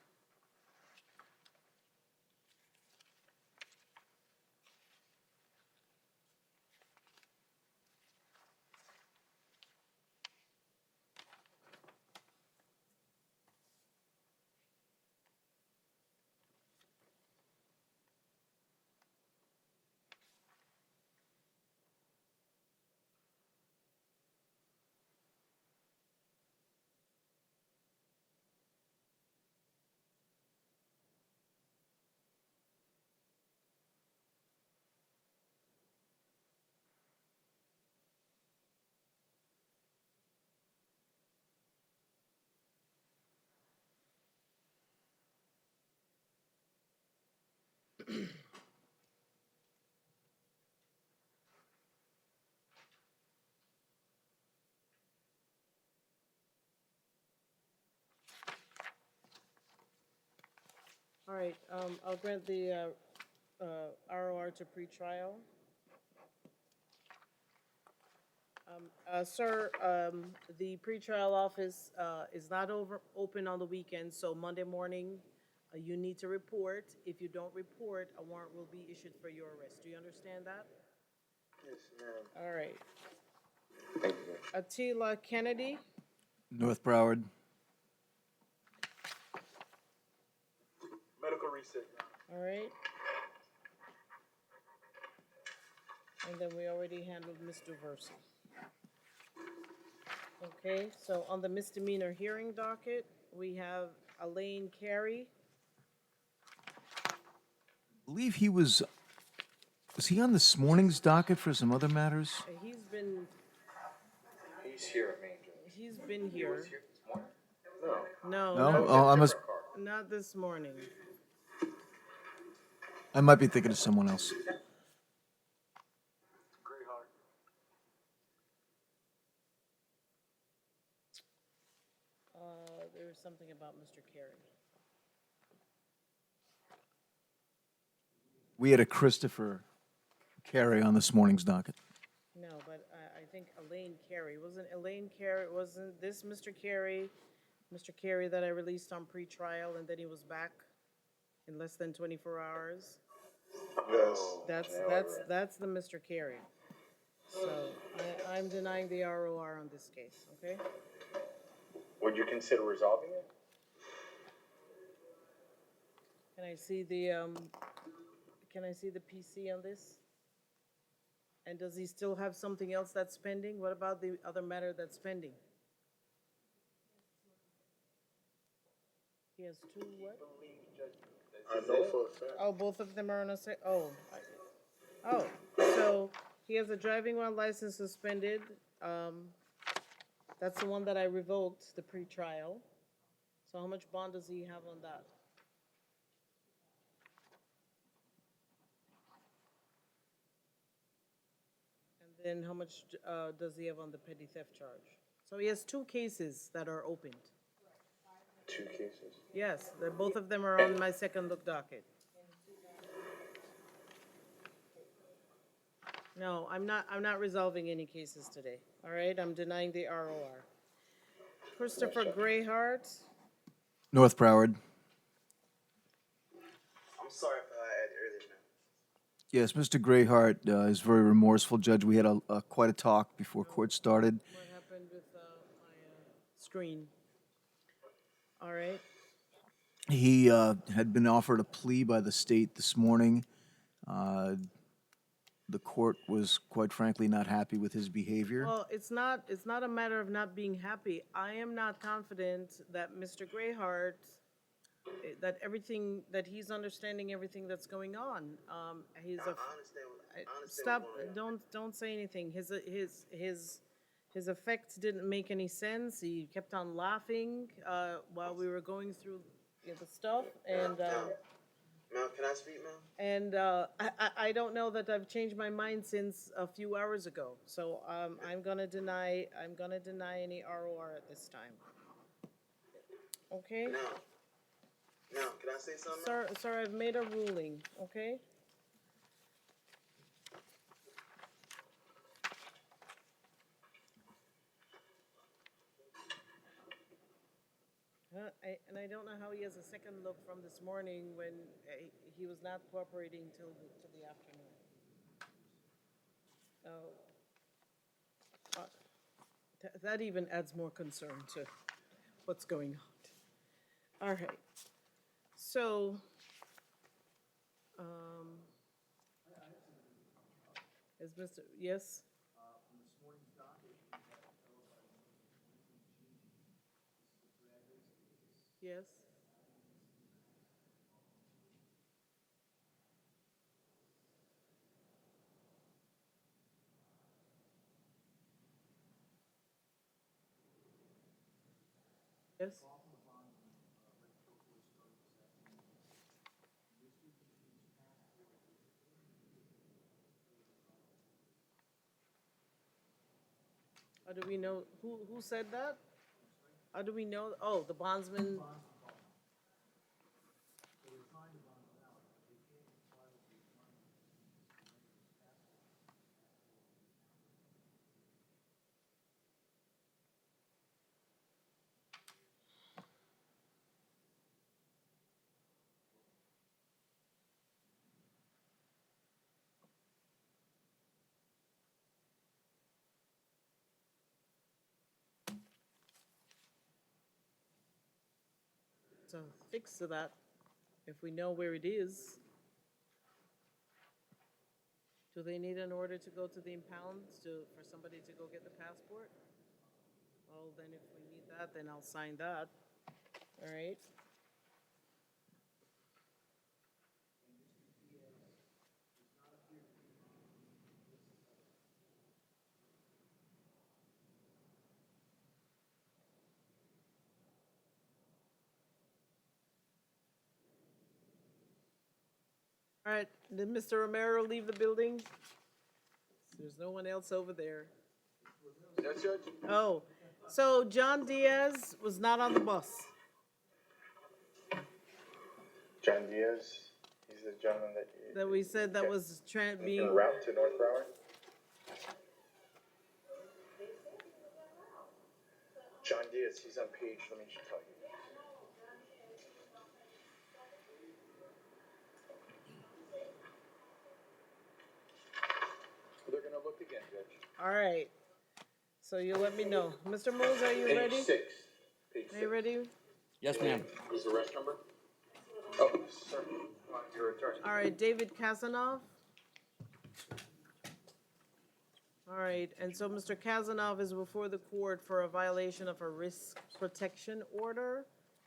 All right, I'll grant the ROR to pretrial. Sir, the pretrial office is not open on the weekend, so Monday morning, you need to report. If you don't report, a warrant will be issued for your arrest. Do you understand that? Yes, ma'am. All right. Thank you. Attila Kennedy, North Broward. Medical reset. all right. And then we already handled Mr. Versi. Okay, so on the misdemeanor hearing docket, we have Elaine Carey. I believe he was he on this morning's docket for some other matters? He's been Here at Main Judge. He's been here. Here this morning? No. No, No? not, Oh, not this morning. I might be thinking of someone else. There was something about Mr. Carey. We had a Christopher Carey on this morning's docket. No, but I think Elaine Carey, wasn't this Mr. Carey that I released on pretrial and then he was back in less than 24 hours? Yes. That's the Mr. Carey. So I'm denying the ROR on this case, okay? Would you consider resolving it? Can I see the PC on this? And does he still have something else that's pending? What about the other matter that's pending? He has two what? I know for a fact. Oh, both of them are on a so he has a driving while license suspended. That's the one that I revoked, the pretrial. So how much bond does he have on that? And then how much does he have on the petty theft charge? So he has two cases that are opened. 2 cases. Yes, both of them are on my second look docket. No, I'm not resolving any cases today, all right? I'm denying the ROR. Christopher Grayhart, North Broward. I'm sorry if I had earlier, man. Yes, Mr. Grayhart is very remorseful, Judge. We had quite a talk before court started. what happened with my screen? All right, He had been offered a plea by the state this morning. The court was, quite frankly, not happy with his behavior. well, it's not a matter of not being happy. I am not confident that Mr. Grayhart, that he's understanding everything that's going on. He's I understand. I understand. Stop, what's going on. don't say anything. His effects didn't make any sense. He kept on laughing, while we were going through the stuff, and, Ma'am, can I speak, ma'am? and, I don't know that I've changed my mind since a few hours ago. So, I'm gonna deny any ROR at this time. Okay? Now, can I say something? ma'am? Sir, I've made a ruling, okay? And I don't know how he has a second look from this morning when he was not cooperating till the afternoon. So, that even adds more concern to what's going on. All right. So, is Mr., yes? Yes. Yes. How do we know, who said that? How do we know, oh, the bondsman? a fix to that if we know where it is. Do they need an order to go to the impounds for somebody to go get the passport? Well, then if we need that, then I'll sign that. All right. All right, did Mr. Romero leave the building? There's no one else over there. Yes, Judge? Oh, so John Diaz was not on the bus. John Diaz, he's the gentleman That we said that was being, en route to North Broward? John Diaz, he's on page, let me just tell you. They're gonna look again, Judge. all right. So you let me know. Mr. Moles, are you ready? Page 6. Page 6. Are you ready? Yes, ma'am. Is the arrest number? Oh, sir, your attorney. All right, David Kazanov. All right, and so Mr. Kazanov is before the court for a violation of a risk protection order,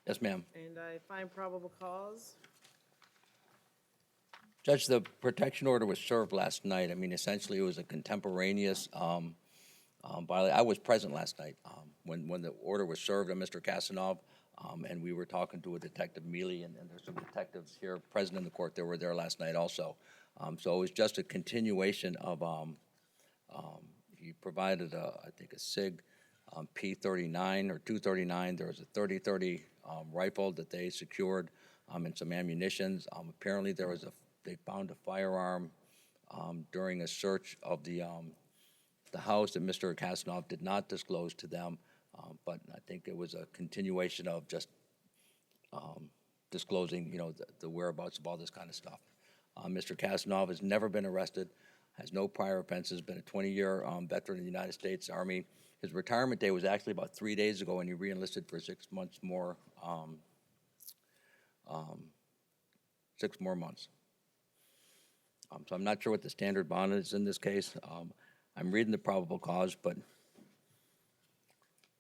Yes, ma'am. and I find probable cause. Judge, the protection order was served last night. I mean, essentially, it was a contemporaneous violation. I was present last night when the order was served on Mr. Kasanov, and we were talking to a detective, Mealy, and there's some detectives here present in the court that were there last night also. So it was just a continuation of, he provided, I think, a SIG P39 or 239. There was a 30-30 rifle that they secured and some ammunitions. Apparently, they found a firearm during a search of the house that Mr. Kasanov did not disclose to them, but I think it was a continuation of just disclosing, the whereabouts of all this kind of stuff. Mr. Kasanov has never been arrested, has no prior offenses, been a 20-year veteran of the United States Army. His retirement day was actually about 3 days ago, and he re-enlisted for 6 months more, 6 more months. So I'm not sure what the standard bond is in this case. I'm reading the probable cause, but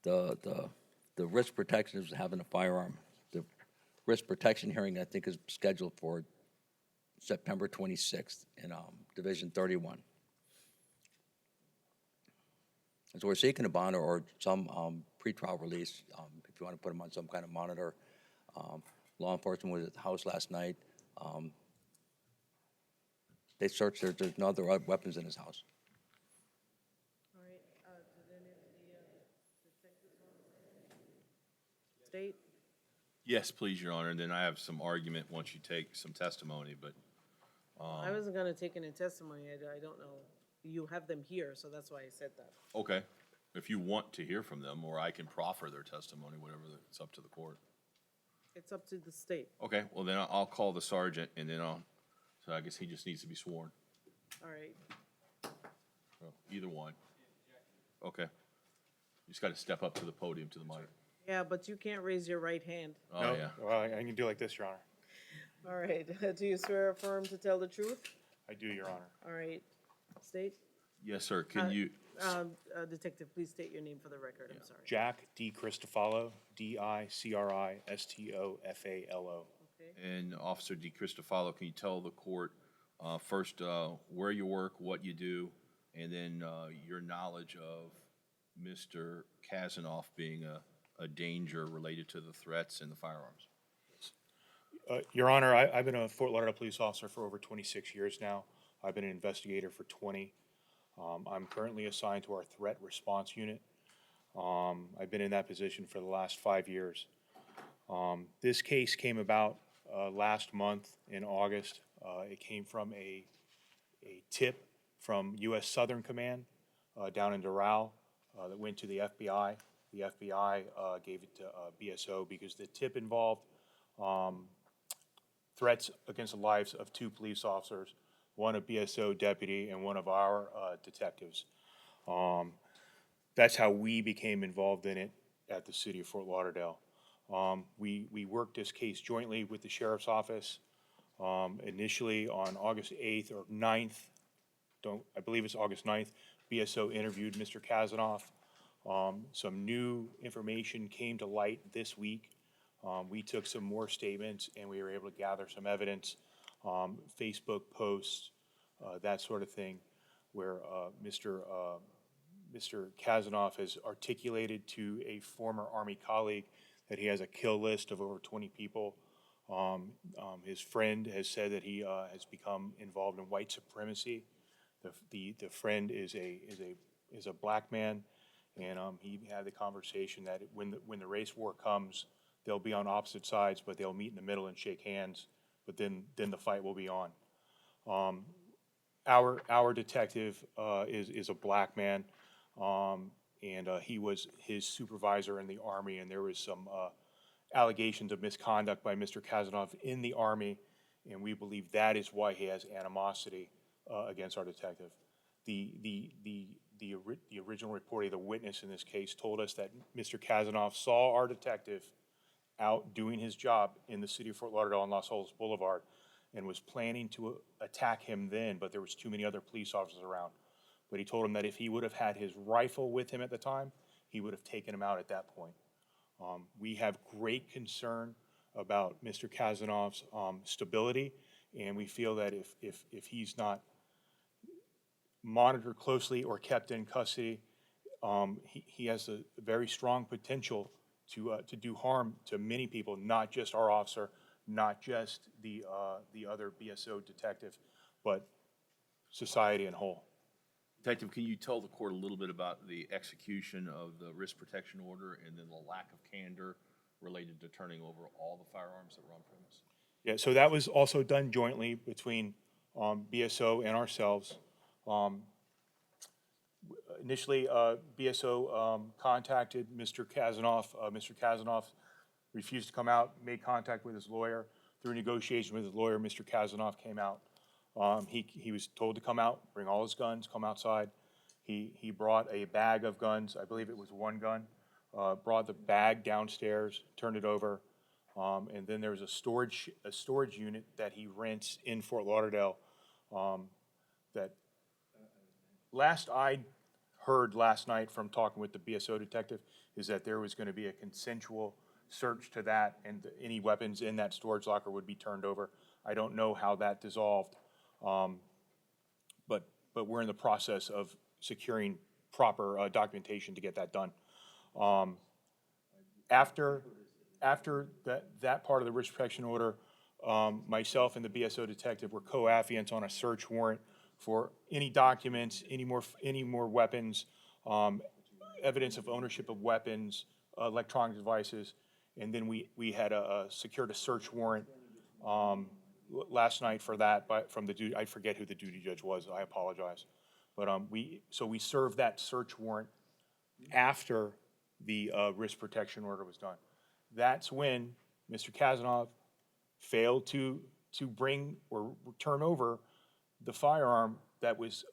the risk protection is having a firearm. The risk protection hearing, I think, is scheduled for September 26th in Division 31. And so we're seeking a bond or some pretrial release if you want to put him on some kind of monitor. Law enforcement was at the house last night. They searched, there's no other weapons in his house. All right, did any of the detectives want to state? Yes, please, Your Honor, and then I have some argument once you take some testimony, but, I wasn't gonna take any testimony, I don't know. You have them here, so that's why I said that. okay. If you want to hear from them, or I can proffer their testimony, whatever, it's up to the court. It's up to the state. Okay, well, then I'll call the sergeant, and then so I guess he just needs to be sworn. All right, Oh, either one. Okay. You just gotta step up to the podium, to the mic. yeah, but you can't raise your right hand. Oh, No? yeah. Well, I can do like this, Your Honor. All right, do you swear or affirm to tell the truth? I do, Your Honor. All right, state. Yes, sir, can you, Detective, please state your name for the record, I'm sorry. Jack D. Cristofalo, Dicristofalo. Okay. and Officer DiCristofalo, can you tell the court, first, where you work, what you do, and then, your knowledge of Mr. Kazanoff being a danger related to the threats and the firearms? Your Honor, I've been a Fort Lauderdale police officer for over 26 years now. I've been an investigator for 20. I'm currently assigned to our threat response unit. I've been in that position for the last 5 years. This case came about last month in August. It came from a tip from U.S. Southern Command down in Doral that went to the FBI. The FBI gave it to BSO because the tip involved threats against the lives of 2 police officers, one a BSO deputy and one of our detectives. That's how we became involved in it at the city of Fort Lauderdale. We worked this case jointly with the sheriff's office. Initially on August 8th or 9th, I believe it's August 9th, BSO interviewed Mr. Kazanoff. Some new information came to light this week. We took some more statements and we were able to gather some evidence, Facebook posts, that sort of thing, where Mr. Kazanoff has articulated to a former Army colleague that he has a kill list of over 20 people. His friend has said that he has become involved in white supremacy. The friend is a black man, and he had the conversation that when the race war comes, they'll be on opposite sides, but they'll meet in the middle and shake hands. But then the fight will be on. Our detective is a black man, and he was his supervisor in the Army, and there was some allegations of misconduct by Mr. Kazanoff in the Army, and we believe that is why he has animosity against our detective. The original reporting, the witness in this case, told us that Mr. Kazanoff saw our detective out doing his job in the city of Fort Lauderdale on Los Olas Boulevard and was planning to attack him then, but there was too many other police officers around. But he told him that if he would have had his rifle with him at the time, he would have taken him out at that point. We have great concern about Mr. Kazanoff's stability, and we feel that if he's not monitored closely or kept in custody, he has a very strong potential to do harm to many people, not just our officer, not just the other BSO detective, but society in whole. Detective, can you tell the court a little bit about the execution of the risk protection order and then the lack of candor related to turning over all the firearms that were on premise? Yeah, so that was also done jointly between BSO and ourselves. Initially, BSO contacted Mr. Kazanoff. Mr. Kazanoff refused to come out, made contact with his lawyer. Through negotiation with his lawyer, Mr. Kazanoff came out. He was told to come out, bring all his guns, come outside. He brought a bag of guns, I believe it was one gun, brought the bag downstairs, turned it over, and then there was a storage unit that he rents in Fort Lauderdale. That last I heard last night from talking with the BSO detective is that there was going to be a consensual search to that, and any weapons in that storage locker would be turned over. I don't know how that dissolved, but we're in the process of securing proper documentation to get that done. After that part of the risk protection order, myself and the BSO detective were co-affiants on a search warrant for any documents, any more weapons, evidence of ownership of weapons, electronic devices, and then we had secured a search warrant last night for that, from the duty. I forget who the duty judge was. I apologize, but we served that search warrant after the risk protection order was done. That's when Mr. Kazanoff failed to bring or turn over the firearm that was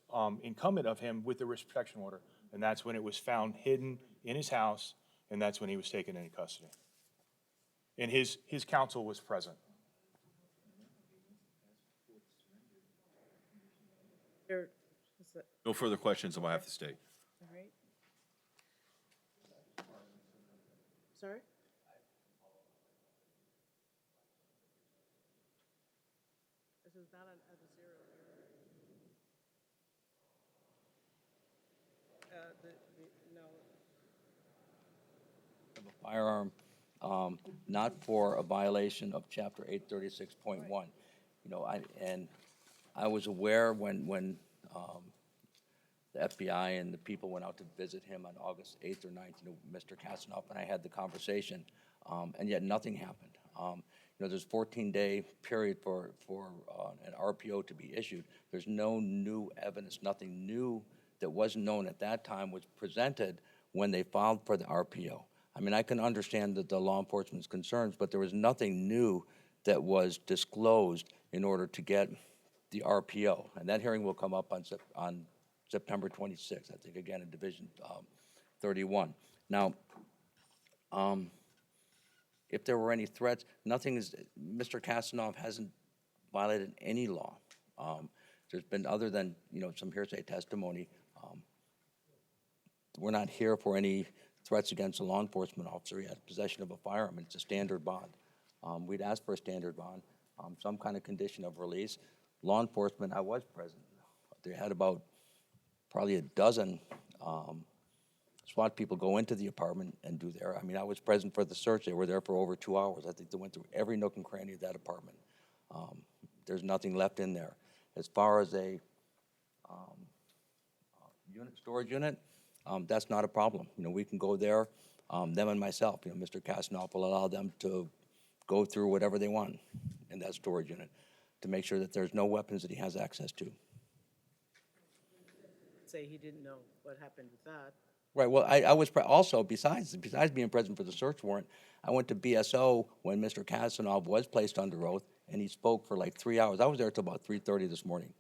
incumbent of him with the risk protection order. And that's when it was found hidden in his house, and that's when he was taken into custody. And his counsel was present. There, is that, No further questions on behalf of the state. all right? Sorry? This is not an adversarial hearing. No. Of a firearm, not for a violation of chapter 836.1. You know, I was aware when the FBI and the people went out to visit him on August 8th or 9th, you know, Mr. Kazanoff and I had the conversation, and yet nothing happened. You know, there's a 14-day period for an RPO to be issued. There's no new evidence, nothing new that wasn't known at that time was presented when they filed for the RPO. I mean, I can understand the law enforcement's concerns, but there was nothing new that was disclosed in order to get the RPO. And that hearing will come up on September 26th, I think, again, in Division 31. Now, if there were any threats, nothing is, Mr. Casanov hasn't violated any law. There's been, other than, some hearsay testimony, we're not here for any threats against a law enforcement officer. He had possession of a firearm. It's a standard bond. We'd asked for a standard bond, some kind of condition of release. Law enforcement, I was present. They had about probably a dozen SWAT people go into the apartment and do there. I mean, I was present for the search. They were there for over 2 hours. I think they went through every nook and cranny of that apartment. There's nothing left in there. As far as a storage unit, that's not a problem. We can go there, them and myself. Mr. Casanov will allow them to go through whatever they want in that storage unit to make sure that there's no weapons that he has access to. Say he didn't know what happened with that. Right, well, I was also, besides being present for the search warrant, I went to BSO when Mr. Casanov was placed under oath, and he spoke for like 3 hours. I was there till about 3:30 this morning,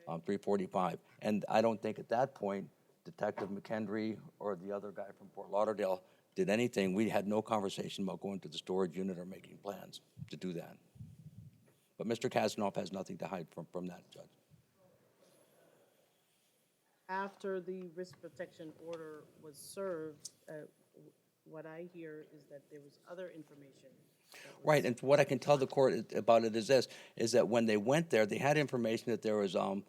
3:45. And I don't think at that point, Detective McHenry or the other guy from Fort Lauderdale did anything. We had no conversation about going to the storage unit or making plans to do that. But Mr. Casanov has nothing to hide from that, Judge. After the risk protection order was served, what I hear is that there was other information. Right, and what I can tell the court about it is this, is that when they went there, they had information that there was a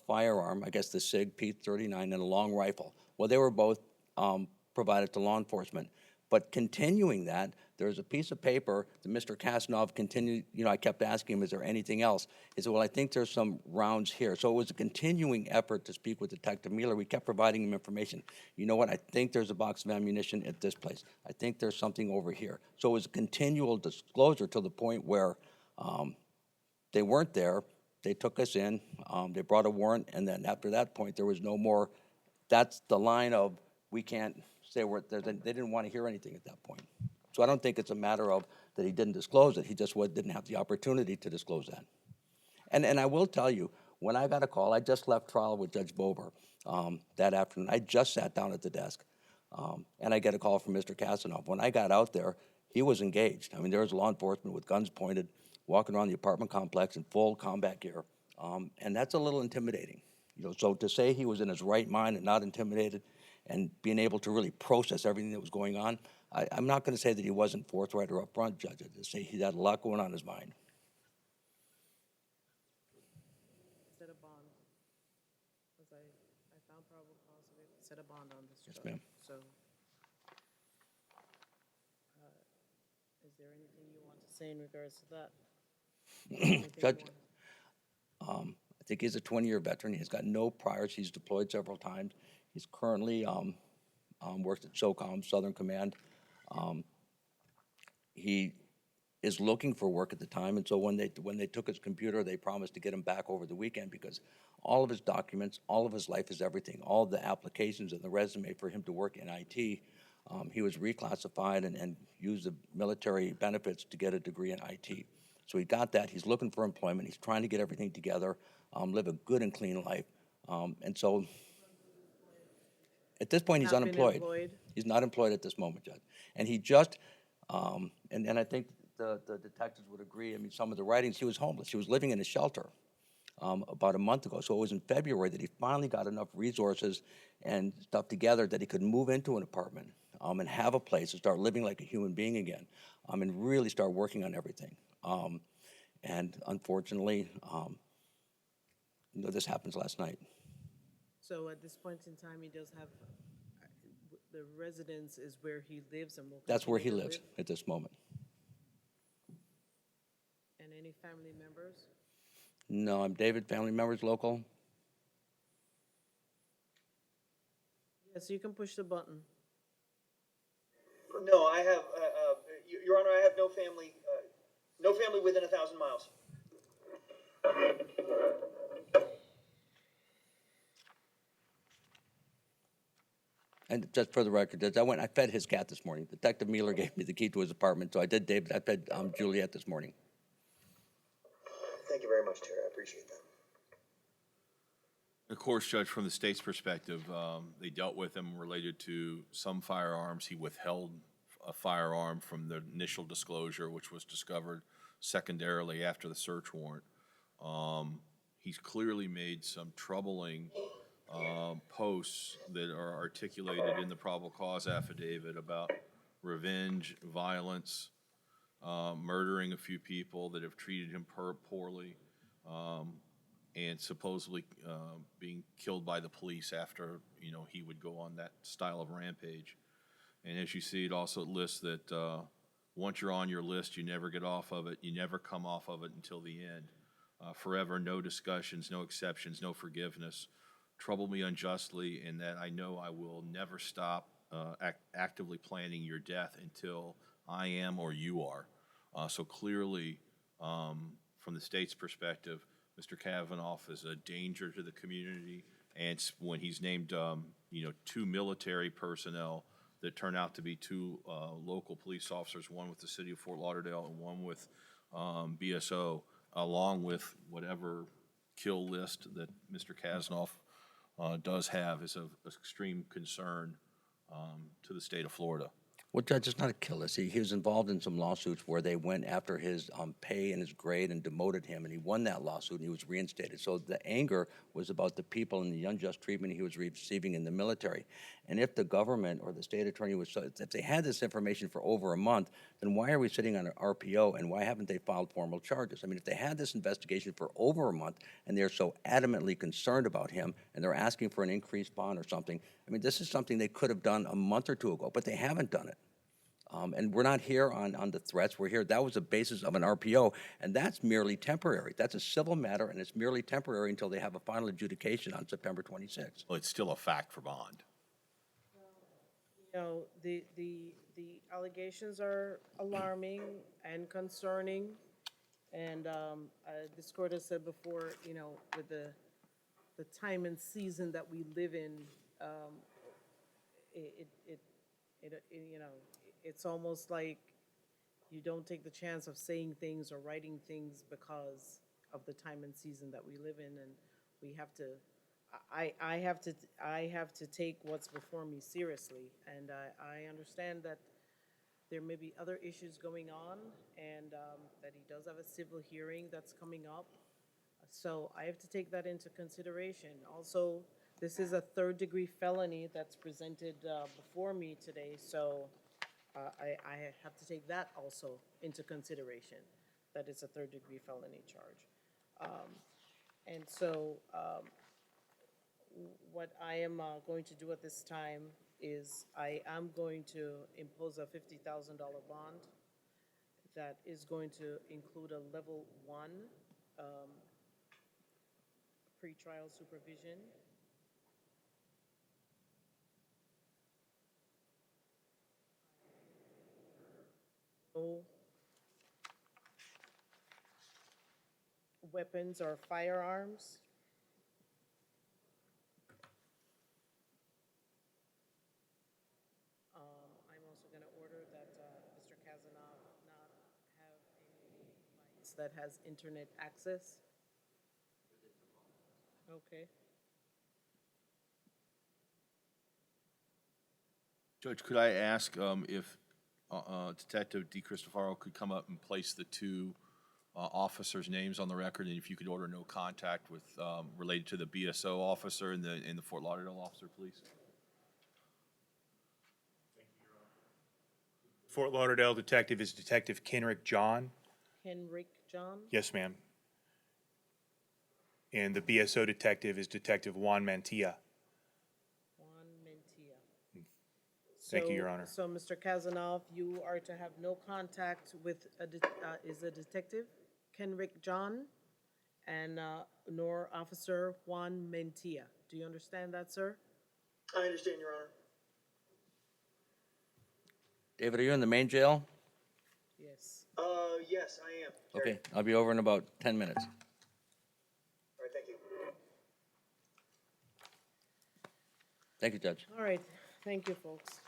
firearm, I guess the SIG P-39, and a long rifle. Well, they were both provided to law enforcement. But continuing that, there's a piece of paper that Mr. Casanov continued, I kept asking him, is there anything else? He said, well, I think there's some rounds here. So it was a continuing effort to speak with Detective Mueller. We kept providing him information. You know what, I think there's a box of ammunition at this place. I think there's something over here. So it was a continual disclosure to the point where they weren't there. They took us in, they brought a warrant, and then after that point, there was no more. That's the line of, we can't say they didn't want to hear anything at that point. So I don't think it's a matter of that he didn't disclose it. He just didn't have the opportunity to disclose that. And I will tell you, when I got a call, I just left trial with Judge Bober that afternoon. I just sat down at the desk, and I get a call from Mr. Casanov. When I got out there, he was engaged. I mean, there was law enforcement with guns pointed, walking around the apartment complex in full combat gear, and that's a little intimidating. So to say he was in his right mind and not intimidated and being able to really process everything that was going on, I'm not going to say that he wasn't forthright or upfront, Judge. I'd just say he had a lot going on in his mind. Set a bond, because I found probable cause of it, set a bond on this charge. Yes, ma'am. So, is there anything you want to say in regards to that? Anything you Judge, want- I think he's a 20-year veteran. He's got no priors. He's deployed several times. He's currently works at SOCOM, Southern Command. He is looking for work at the time, and so when they took his computer, they promised to get him back over the weekend because all of his documents, all of his life is everything, all of the applications and the resume for him to work in IT, he was reclassified and used the military benefits to get a degree in IT. So he got that. He's looking for employment. He's trying to get everything together, live a good and clean life. And so at this point, he's Not been unemployed. employed? He's not employed at this moment, Judge. And he just, and I think the detectives would agree, I mean, some of the writings, he was homeless. He was living in a shelter about a month ago. So it was in February that he finally got enough resources and stuff together that he could move into an apartment and have a place to start living like a human being again and really start working on everything. And unfortunately, this happens last night. So at this point in time, he does have, the residence is where he lives and will That's where he continue to lives live? at this moment. And any family members? No, I'm David, family members local. Yes, you can push the button. No, I have, Your Honor, I have no family within 1,000 miles. And just for the record, Judge, I fed his cat this morning. Detective Mueller gave me the key to his apartment, so I did, David. I fed Juliet this morning. Thank you very much, Terry. I appreciate that. Of course, Judge, from the state's perspective, they dealt with him related to some firearms he withheld a firearm from the initial disclosure, which was discovered secondarily after the search warrant. He's clearly made some troubling posts that are articulated in the probable cause affidavit about revenge, violence, murdering a few people that have treated him poorly, and supposedly being killed by the police after, he would go on that style of rampage. And as you see, it also lists that once you're on your list, you never get off of it. You never come off of it until the end. Forever, no discussions, no exceptions, no forgiveness. Trouble me unjustly, in that I know I will never stop actively planning your death until I am or you are. So clearly, from the state's perspective, Mr. Kavanaugh is a danger to the community. And when he's named, 2 military personnel that turn out to be 2 local police officers, one with the city of Fort Lauderdale and one with BSO, along with whatever kill list that Mr. Kavanaugh does have, is of extreme concern to the state of Florida. Well, Judge, it's not a kill list. He was involved in some lawsuits where they went after his pay and his grade and demoted him, and he won that lawsuit and he was reinstated. So the anger was about the people and the unjust treatment he was receiving in the military. And if the government or the state attorney if they had this information for over a month, then why are we sitting on an RPO and why haven't they filed formal charges? I mean, if they had this investigation for over a month and they're so adamantly concerned about him and they're asking for an increased bond or something, I mean, this is something they could have done a month or 2 ago, but they haven't done it. And we're not here on the threats. We're here. That was the basis of an RPO, and that's merely temporary. That's a civil matter, and it's merely temporary until they have a final adjudication on September 26th. Well, it's still a fact for bond. The allegations are alarming and concerning. And this court has said before, with the time and season that we live in, it's almost like you don't take the chance of saying things or writing things because of the time and season that we live in, and we have to. I have to take what's before me seriously, and I understand that there may be other issues going on, and that he does have a civil hearing that's coming up. So I have to take that into consideration. Also, this is a third-degree felony that's presented before me today, so I have to take that also into consideration, that it's a third-degree felony charge. And so what I am going to do at this time is I am going to impose a $50,000 bond that is going to include a level 1 pretrial supervision. No weapons or firearms. I'm also going to order that Mr. Kazanov not have any device that has internet access. Okay. Judge, could I ask if Detective DeCristofaro could come up and place the 2 officers' names on the record, and if you could order no contact with related to the BSO officer and the Fort Lauderdale officer, please. Fort Lauderdale detective is Detective Kenrick John. Henrik John? Yes, ma'am. And the BSO detective is Detective Juan Mantilla. Juan Mentia. Thank you, Your Honor. So, Mr. Kazanov, you are to have no contact with is a detective, Kenrick John, and nor Officer Juan Mentia. Do you understand that, sir? I understand, Your Honor. David, are you in the main jail? Yes. Yes, I am. Terry. Okay, I'll be over in about 10 minutes. All right, thank you. Thank you, Judge. All right. Thank you, folks.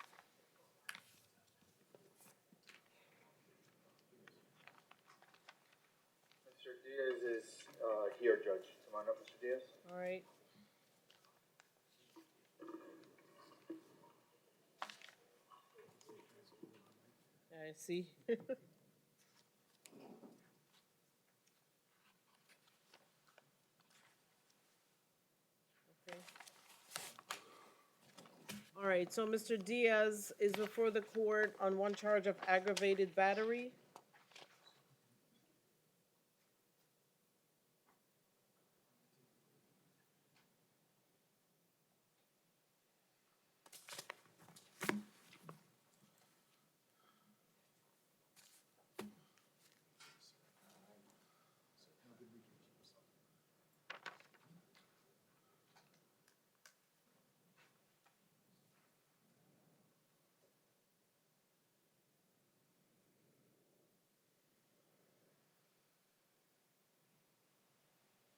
Mr. Diaz is here, Judge. Come on up, Mr. Diaz. All right. I see. Okay. All right, so Mr. Diaz is before the court on one charge of aggravated battery.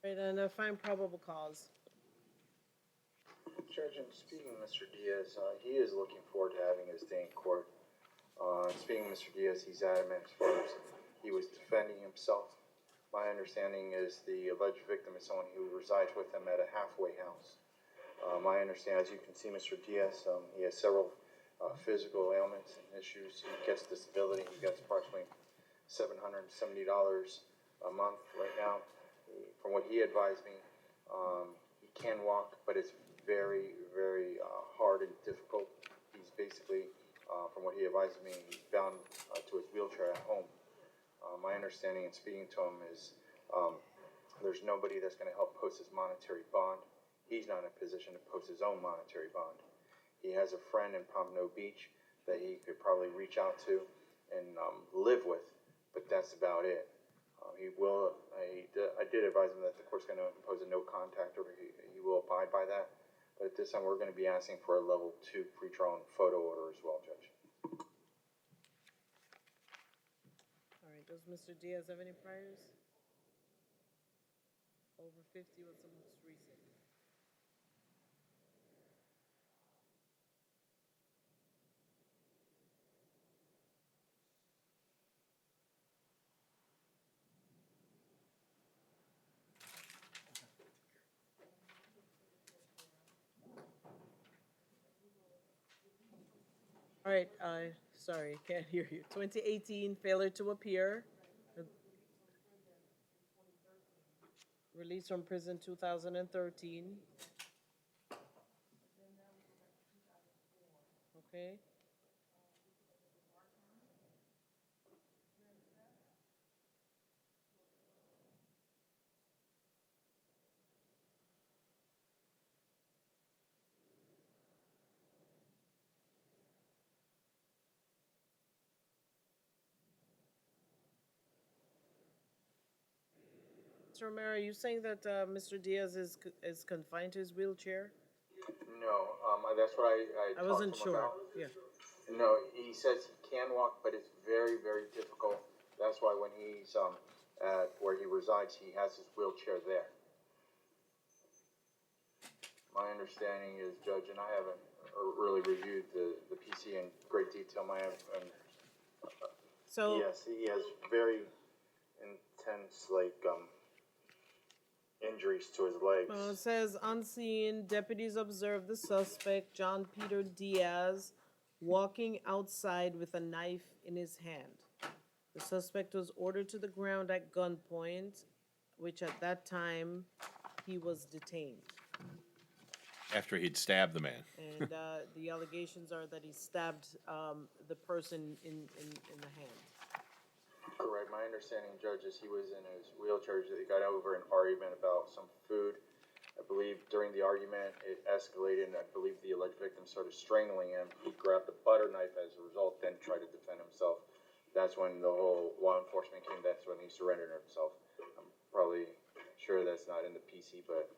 Right, and find probable cause. Judge, and speaking of Mr. Diaz, he is looking forward to having his day in court. Speaking of Mr. Diaz, he's adamant as far as he was defending himself. My understanding is the alleged victim is someone who resides with him at a halfway house. My understanding, as you can see, Mr. Diaz, he has several physical ailments and issues. He gets disability. He gets approximately $770 a month right now. From what he advised me, he can walk, but it's very, very hard and difficult. He's basically, from what he advised me, he's bound to his wheelchair at home. My understanding in speaking to him is there's nobody that's going to help post his monetary bond. He's not in a position to post his own monetary bond. He has a friend in Pompano Beach that he could probably reach out to and live with, but that's about it. I did advise him that the court's going to impose a no contact order. He will abide by that. But at this time, we're going to be asking for a level 2 pretrial and photo order as well, Judge. All right, does Mr. Diaz have any priors? Over 50 was the most recent. All right, sorry, can't hear you. 2018, failure to appear. Released from prison 2013. Okay. Mr. Romero, are you saying that Mr. Diaz is confined to his wheelchair? No, that's what I I wasn't talked to him sure. about. Yeah. No, he says he can walk, but it's very, very difficult. That's why when he's at where he resides, he has his wheelchair there. My understanding is, Judge, and I haven't really reviewed the PC in great detail. So. Yes, he has very intense, injuries to his legs. It says unseen, deputies observed the suspect, John Peter Diaz, walking outside with a knife in his hand. The suspect was ordered to the ground at gunpoint, which at that time he was detained. After he'd stabbed the man. And the allegations are that he stabbed the person in the hand. Correct. My understanding, Judge, is he was in his wheelchair. He got over an argument about some food. I believe during the argument it escalated, and I believe the alleged victim started strangling him. He grabbed a butter knife as a result, then tried to defend himself. That's when the whole law enforcement came. That's when he surrendered himself. I'm probably sure that's not in the PC, but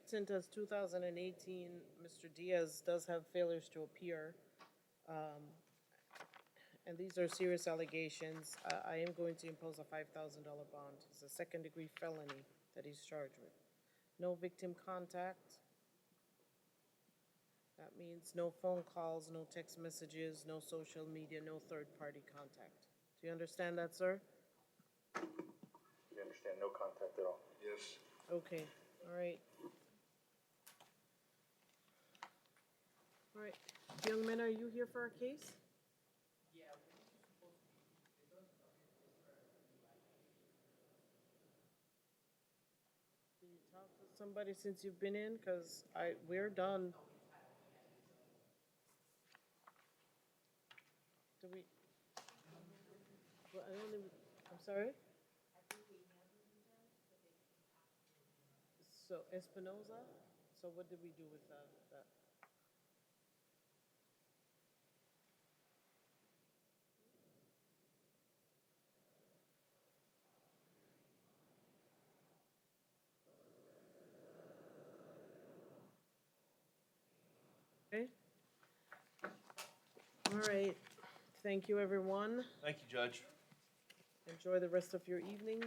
Since 2018, Mr. Diaz does have failures to appear. And these are serious allegations. I am going to impose a $5,000 bond. It's a second-degree felony that he's charged with. No victim contact. That means no phone calls, no text messages, no social media, no third-party contact. Do you understand that, sir? You understand, no contact at all? Yes. Okay, all right. All right, young men, are you here for our case? Did you talk to somebody since you've been in? Because we're done. Do we? Well, I'm sorry? So Espinoza? So what did we do with that? Okay. All right. Thank you, everyone. Thank you, Judge. Enjoy the rest of your evening.